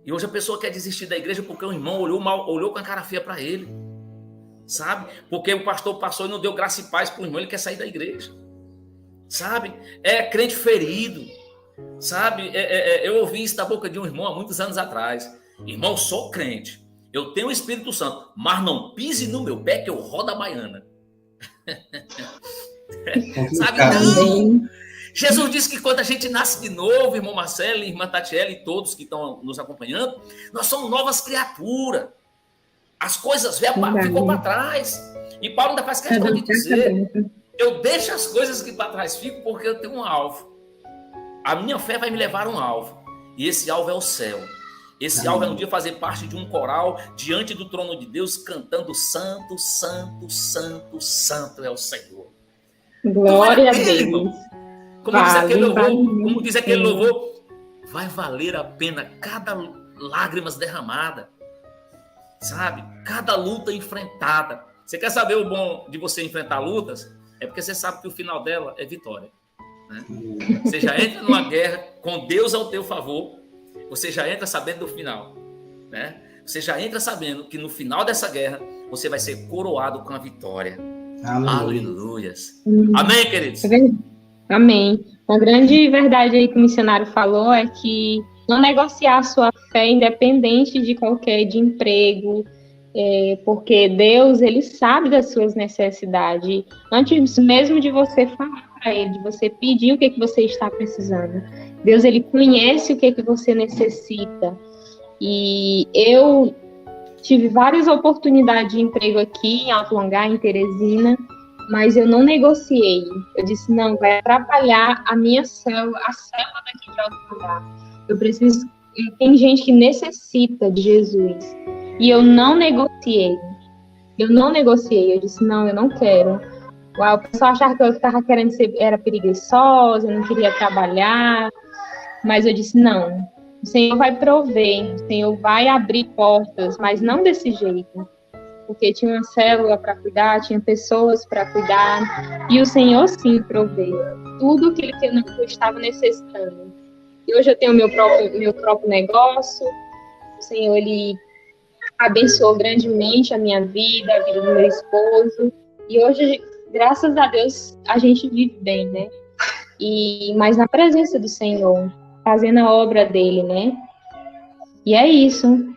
E hoje a pessoa quer desistir da igreja porque o irmão olhou com a cara feia para ele, sabe? Porque o pastor passou e não deu graça e paz para o irmão, ele quer sair da igreja, sabe? É crente ferido, sabe? Eu ouvi isso da boca de um irmão há muitos anos atrás. Irmão, sou crente. Eu tenho o Espírito Santo, mas não pise no meu pé que eu rodo a baiana. Sabe? Não! Jesus disse que quando a gente nasce de novo, irmão Marcelo, irmã Tatiela e todos que estão nos acompanhando, nós somos novas criaturas. As coisas velhas ficam para trás. E Paulo ainda faz questão de dizer, eu deixo as coisas que para trás ficam porque eu tenho um alvo. A minha fé vai me levar a um alvo. E esse alvo é o céu. Esse alvo é um dia fazer parte de um coral diante do trono de Deus, cantando santo, santo, santo, santo é o Senhor. Glória a Deus. Como diz aquele louvor, vai valer a pena cada lágrima derramada, sabe? Cada luta enfrentada. Você quer saber o bom de você enfrentar lutas? É porque você sabe que o final dela é vitória, né? Você já entra numa guerra com Deus ao teu favor. Você já entra sabendo do final, né? Você já entra sabendo que no final dessa guerra você vai ser coroado com a vitória. Aleluias. Amém, queridos? Amém. Uma grande verdade aí que o missionário falou é que não negociar a sua fé independente de qualquer de emprego, porque Deus, ele sabe das suas necessidades. Antes mesmo de você falar para ele, de você pedir o que você está precisando, Deus, ele conhece o que você necessita. E eu tive várias oportunidades de emprego aqui em Alto Longar, em Teresina, mas eu não negociei. Eu disse, não, vai atrapalhar a minha célula, a célula daqui de Alto Longar. Eu preciso... Tem gente que necessita de Jesus. E eu não negociei. Eu disse, não, eu não quero. O pessoal achava que eu estava querendo ser... Era preguiçosa, eu não queria trabalhar. Mas eu disse, não. O Senhor vai prover, o Senhor vai abrir portas, mas não desse jeito. Porque tinha uma célula para cuidar, tinha pessoas para cuidar, e o Senhor sim proveu tudo que eu estava necessitando. E hoje eu tenho meu próprio negócio, o Senhor, ele abençoou grandemente a minha vida, a vida do meu esposo, e hoje, graças a Deus, a gente vive bem, né? Mas na presença do Senhor, fazendo a obra dele, né? E é isso.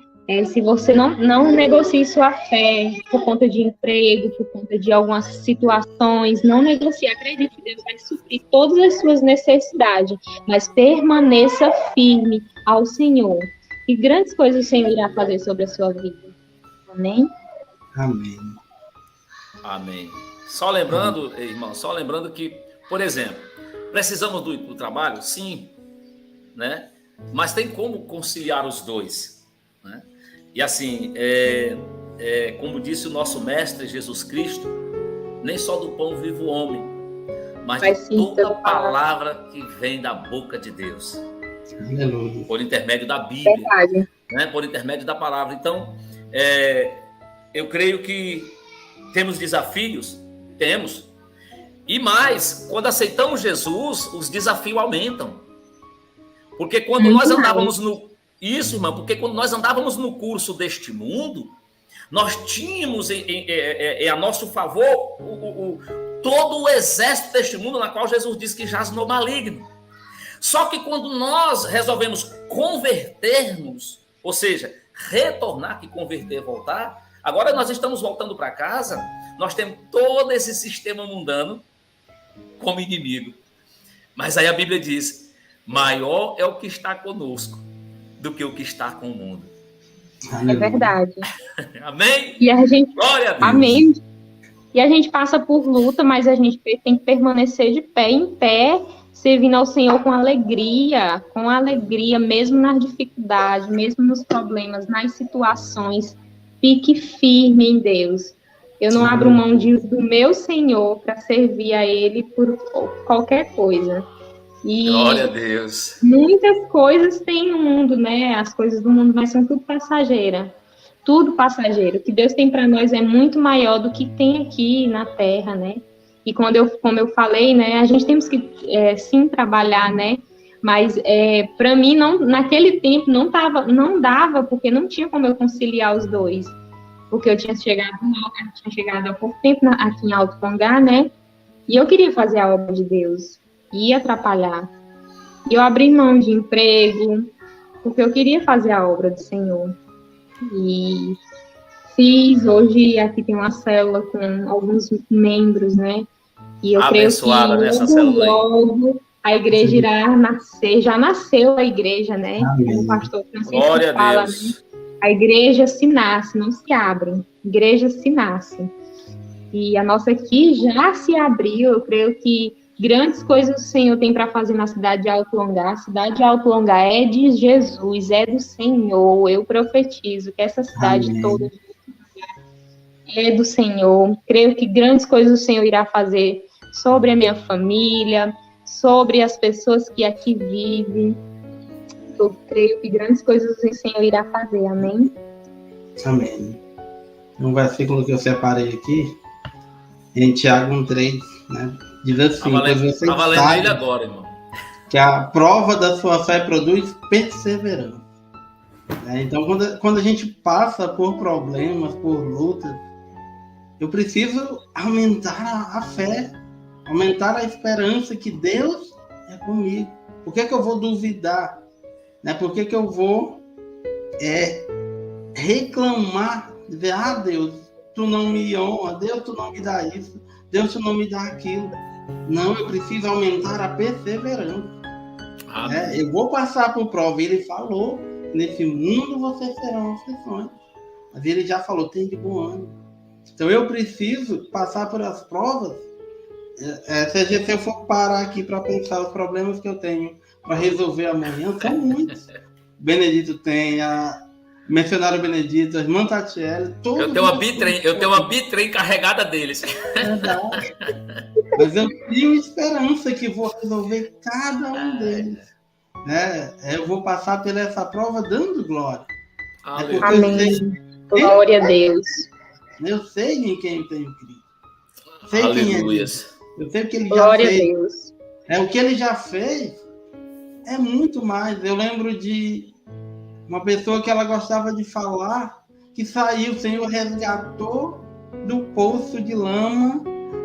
Se você não negocie sua fé por conta de emprego, por conta de algumas situações, não negocie. Acredite que Deus vai suprir todas as suas necessidades, mas permaneça firme ao Senhor. E grandes coisas o Senhor irá fazer sobre a sua vida. Amém? Amém. Amém. Só lembrando, irmão, que, por exemplo, precisamos do trabalho? Sim. Né? Mas tem como conciliar os dois, né? E assim, como disse o nosso mestre Jesus Cristo, nem só do pão vive o homem, mas de toda palavra que vem da boca de Deus. Aleluia. Por intermédio da Bíblia, né? Por intermédio da palavra. Então, eu creio que temos desafios, temos, e mais, quando aceitamos Jesus, os desafios aumentam. Porque quando nós andávamos porque quando nós andávamos no curso deste mundo, nós tínhamos a nosso favor todo o exército deste mundo, na qual Jesus disse que jaz no maligno. Só que quando nós resolvemos convertermos, ou seja, retornar, que converter, voltar, agora nós estamos voltando para casa, nós temos todo esse sistema mundano como inimigo. Mas aí a Bíblia diz, maior é o que está conosco do que o que está com o mundo. É verdade. Amém? E a gente, glória a Deus. Amém. E a gente passa por luta, mas a gente tem que permanecer de pé, em pé, servindo ao Senhor com alegria, mesmo nas dificuldades, mesmo nos problemas, nas situações. Fique firme em Deus. Eu não abro mão do meu Senhor para servir a Ele por qualquer coisa. E glória a Deus. muitas coisas tem no mundo, né? As coisas do mundo, mas são tudo passageira. Tudo passageiro. O que Deus tem para nós é muito maior do que tem aqui na Terra, né? E como eu falei, né? A gente temos que sim trabalhar, né? Mas para mim naquele tempo não dava, porque não tinha como eu conciliar os dois. Porque eu tinha chegado há pouco tempo aqui em Alto Pongá, né? E eu queria fazer a obra de Deus. Ia atrapalhar. E eu abri mão de emprego, porque eu queria fazer a obra do Senhor. E fiz. Hoje aqui tem uma célula com alguns membros, né? E eu abençoada creio que logo a igreja irá nascer. Já nasceu a igreja, né? Como o pastor Francisco fala, né? A igreja se nasce, não se abre. A igreja se nasce. E a nossa aqui já se abriu. Eu creio que grandes coisas o Senhor tem para fazer na cidade de Alto Pongá. A cidade de Alto Pongá é de Jesus, é do Senhor. Eu profetizo que essa cidade toda é do Senhor. Creio que grandes coisas o Senhor irá fazer sobre a minha família, sobre as pessoas que aqui vivem. Eu creio que grandes coisas o Senhor irá fazer. Amém? Amém. Um versículo que eu separei aqui, em Tiago 1:3, né? Diz assim, estava lendo ele agora, irmão. Que a prova da sua fé produz perseverança. Então, quando a gente passa por problemas, por lutas, eu preciso aumentar a fé, aumentar a esperança que Deus é comigo. Por que eu vou duvidar? Né? Por que eu vou reclamar? Dizer, Deus, tu não me honra, Deus, tu não me dá isso, Deus, tu não me dá aquilo. Não, eu preciso aumentar a perseverança. Eu vou passar por prova. Ele falou, nesse mundo vocês terão aflições. Mas ele já falou, tem de bom ânimo. Então eu preciso passar por as provas. Se eu for parar aqui para pensar os problemas que eu tenho para resolver amanhã, são muitos. Benedito tem, mencionaram o Benedito, a irmã Tatiele, todos. Eu tenho uma bitrem carregada deles. Mas eu tenho esperança que vou resolver cada um deles. Né? Eu vou passar por essa prova dando glória. Amém. Glória a Deus. Eu sei em quem eu tenho crido. Sei quem é Deus. Eu sei o que ele glória já fez. A Deus. O que ele já fez é muito mais. Eu lembro de uma pessoa que ela gostava de falar, que saiu, o Senhor resgatou do poço de lama,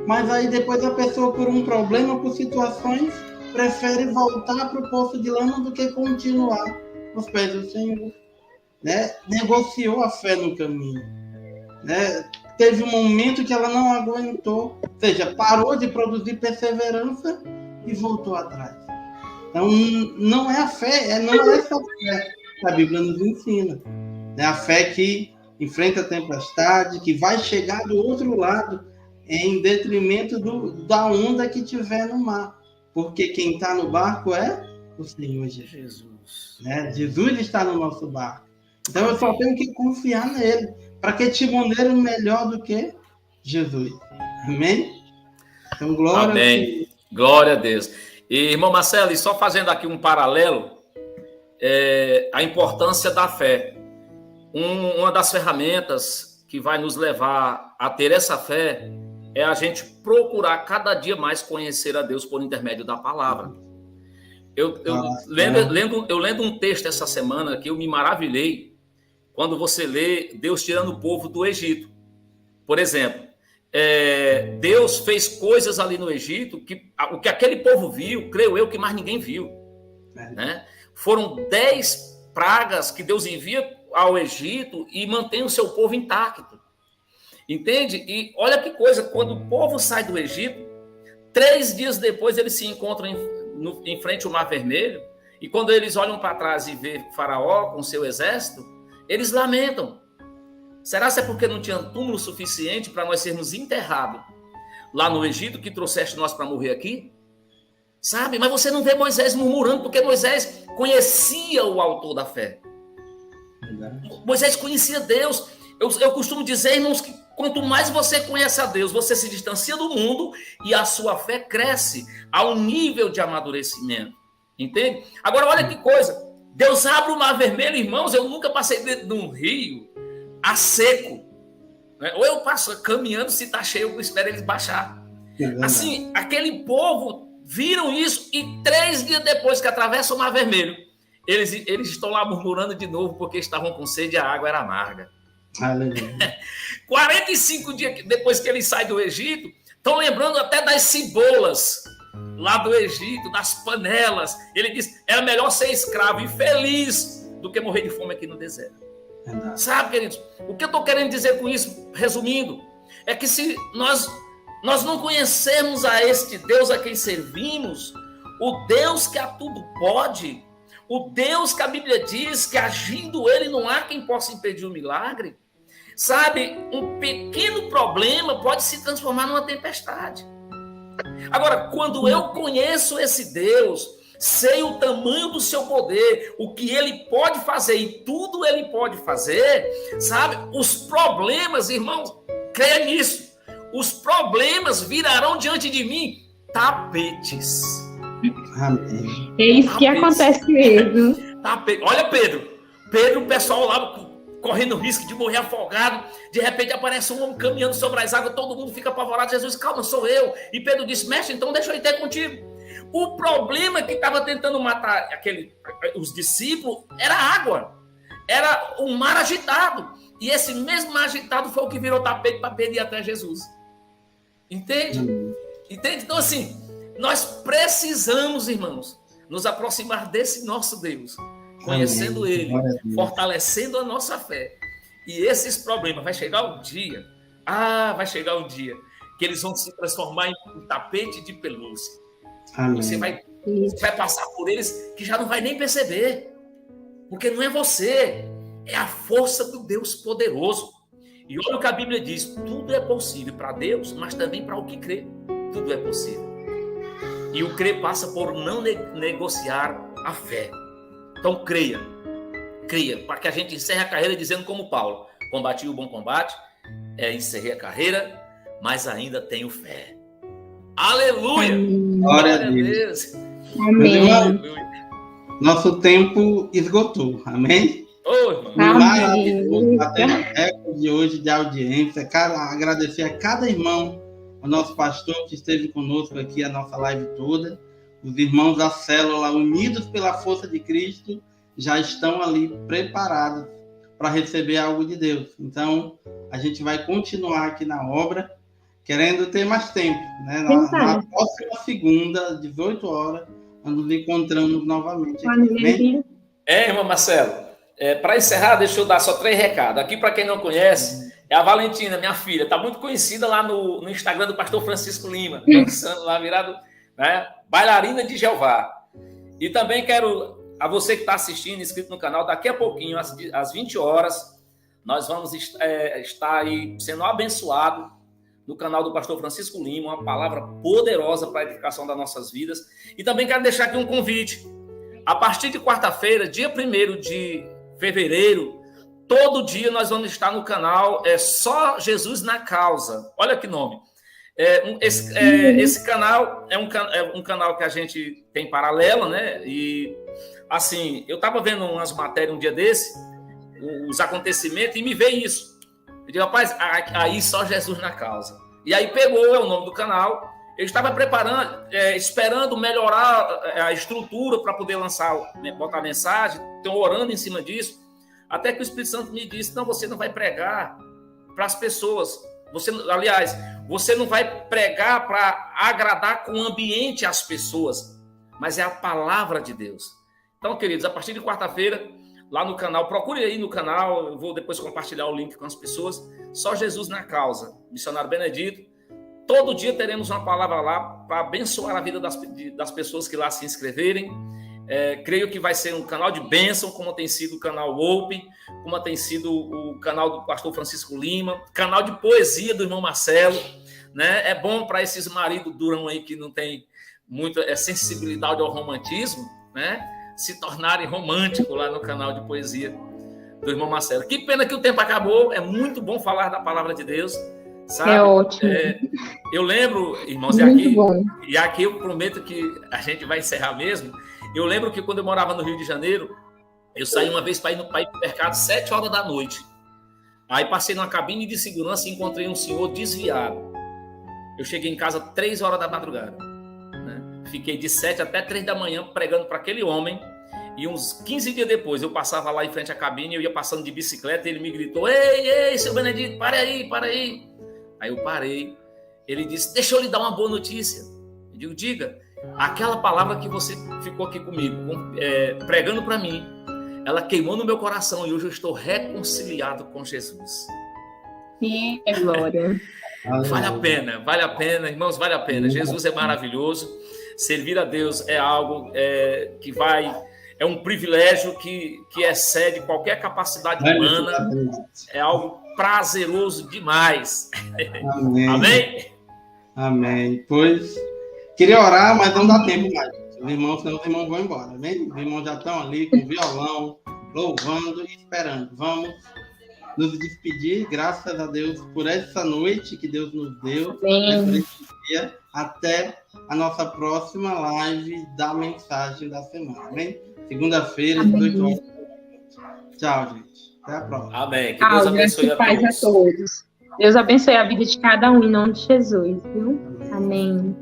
mas aí depois a pessoa, por um problema, por situações, prefere voltar para o poço de lama do que continuar nos pés do Senhor. Né? Negociou a fé no caminho. Né? Teve um momento que ela não aguentou, ou seja, parou de produzir perseverança e voltou atrás. Então, não é a fé, não é essa fé que a Bíblia nos ensina. É a fé que enfrenta a tempestade, que vai chegar do outro lado em detrimento da onda que tiver no mar. Porque quem está no barco é o Senhor Jesus. Né? Jesus está no nosso barco. Então, eu só tenho que confiar nele. Para que timoneiro melhor do que Jesus? Amém? Então, glória Amém. a Deus. Glória a Deus. E, irmão Marcelo, e só fazendo aqui um paralelo, a importância da fé. Uma das ferramentas que vai nos levar a ter essa fé é a gente procurar cada dia mais conhecer a Deus por intermédio da palavra. Eu lendo um texto essa semana que eu me maravilhei quando você lê Deus tirando o povo do Egito. Por exemplo, Deus fez coisas ali no Egito que o que aquele povo viu, creio eu, que mais ninguém viu. Né? Foram 10 pragas que Deus envia ao Egito e mantém o seu povo intacto. Entende? E olha que coisa, quando o povo sai do Egito, 3 dias depois eles se encontram em frente ao Mar Vermelho, e quando eles olham para trás e vê Faraó com seu exército, eles lamentam. Será que é porque não tinha túmulo suficiente para nós sermos enterrados lá no Egito, que trouxeste nós para morrer aqui? Sabe? Mas você não vê Moisés murmurando, porque Moisés conhecia o autor da fé. Moisés conhecia Deus. Eu costumo dizer, irmãos, que quanto mais você conhece a Deus, você se distancia do mundo e a sua fé cresce ao nível de amadurecimento. Entende? Agora, olha que coisa. Deus abre o mar vermelho, irmãos. Eu nunca passei dentro de um rio a seco. Né? Ou eu passo caminhando, se está cheio, eu espero eles baixar. Assim, aquele povo viram isso e 3 dias depois que atravessam o mar vermelho, eles estão lá murmurando de novo porque estavam com sede e a água era amarga. 45 dias depois que eles saem do Egito, estão lembrando até das cebolas lá do Egito, das panelas. Ele diz, era melhor ser escravo e feliz do que morrer de fome aqui no deserto. Sabe, queridos, o que eu estou querendo dizer com isso, resumindo, é que se nós não conhecermos a este Deus a quem servimos, o Deus que a tudo pode, o Deus que a Bíblia diz que agindo ele não há quem possa impedir o milagre, sabe, um pequeno problema pode se transformar numa tempestade. Agora, quando eu conheço esse Deus, sei o tamanho do seu poder, o que ele pode fazer e tudo ele pode fazer, sabe, os problemas, irmãos, creia nisso, os problemas virarão diante de mim tapetes. Amém. É isso que acontece mesmo. Olha Pedro, o pessoal lá correndo risco de morrer afogado, de repente aparece um homem caminhando sobre as águas, todo mundo fica apavorado. Jesus, calma, sou eu. E Pedro disse, mestre, então deixa eu ir ter contigo. O problema que estava tentando matar os discípulos era água, era um mar agitado. E esse mesmo mar agitado foi o que virou tapete para Pedro ir até Jesus. Entende? Então, assim, nós precisamos, irmãos, nos aproximar desse nosso Deus, conhecendo ele, fortalecendo a nossa fé. E esses problemas, vai chegar um dia que eles vão se transformar em um tapete de pelúcia. Você vai passar por eles que já não vai nem perceber, porque não é você, é a força do Deus poderoso. E olha o que a Bíblia diz, tudo é possível para Deus, mas também para o que crê, tudo é possível. E o crer passa por não negociar a fé. Então creia, para que a gente encerre a carreira dizendo como Paulo, combati o bom combate, encerrei a carreira, mas ainda tenho fé. Aleluia! Glória a Deus. Amém. Aleluia. Nosso tempo esgotou, amém? Oi, maravilhoso, batendo recorde de hoje de audiência. Agradecer a cada irmão, o nosso pastor que esteve conosco aqui, a nossa live toda. Os irmãos da célula, unidos pela força de Cristo, já estão ali preparados para receber algo de Deus. Então, a gente vai continuar aqui na obra, querendo ter mais tempo, né? Na próxima segunda, 18 horas, nós nos encontramos novamente aqui. Irmão Marcelo, para encerrar, deixa eu dar só 3 recados. Aqui, para quem não conhece, é a Valentina, minha filha, está muito conhecida lá no Instagram do pastor Francisco Lima, dançando lá, virado, né? Bailarina de Jeová. E também quero, a você que está assistindo, inscrito no canal, daqui a pouquinho, às 20 horas, nós vamos estar aí sendo abençoado no canal do pastor Francisco Lima, uma palavra poderosa para a edificação das nossas vidas. E também quero deixar aqui um convite. A partir de quarta-feira, dia 1º de fevereiro, todo dia nós vamos estar no canal Só Jesus na Causa. Olha que nome. Esse canal é um canal que a gente tem paralelo, né? E, assim, eu estava vendo umas matérias um dia desse, os acontecimentos, e me veio isso. Eu digo, rapaz, aí Só Jesus na Causa. E aí pegou o nome do canal. Eu estava preparando, esperando melhorar a estrutura para poder botar a mensagem, estou orando em cima disso, até que o Espírito Santo me disse, não, você não vai pregar para as pessoas. Você não vai pregar para agradar com o ambiente às pessoas, mas é a palavra de Deus. Então, queridos, a partir de quarta-feira, lá no canal, procure aí no canal, eu vou depois compartilhar o link com as pessoas, Só Jesus na Causa, Missionário Benedito. Todo dia teremos uma palavra lá para abençoar a vida das pessoas que lá se inscreverem. Creio que vai ser um canal de bênção, como tem sido o canal Open, como tem sido o canal do pastor Francisco Lima, canal de poesia do irmão Marcelo, né? É bom para esses maridos durão aí que não tem muita sensibilidade ao romantismo, né? Se tornarem românticos lá no canal de poesia do irmão Marcelo. Que pena que o tempo acabou, é muito bom falar da palavra de Deus, sabe? É ótimo. Eu lembro, irmãos, e aqui eu prometo que a gente vai encerrar mesmo. Eu lembro que quando eu morava no Rio de Janeiro, eu saí uma vez para ir no mercado 7 horas da noite. Aí passei numa cabine de segurança e encontrei um senhor desviado. Eu cheguei em casa 3 horas da madrugada. Né? Fiquei de 7 até 3 da manhã pregando para aquele homem. E uns 15 dias depois, eu passava lá em frente à cabine, eu ia passando de bicicleta e ele me gritou: ei, seu Benedito, para aí. Aí eu parei. Ele disse: deixa eu lhe dar uma boa notícia. Eu digo: diga. Aquela palavra que você ficou aqui comigo, pregando para mim, ela queimou no meu coração e hoje eu estou reconciliado com Jesus. Sim, é glória. Vale a pena, irmãos, vale a pena. Jesus é maravilhoso. Servir a Deus é algo que é um privilégio que excede qualquer capacidade humana. É algo prazeroso demais. Amém? Amém. Pois, queria orar, mas não dá tempo mais. Senão os irmãos vão embora. Amém? Os irmãos já estão ali com violão, louvando e esperando. Vamos nos despedir, graças a Deus, por essa noite que Deus nos deu. Por esse dia, até a nossa próxima live da mensagem da semana. Amém? Segunda-feira, 18 horas. Tchau, gente. Até a próxima. Amém. Que Deus abençoe a todos. Deus abençoe a vida de cada um, em nome de Jesus. Viu? Amém.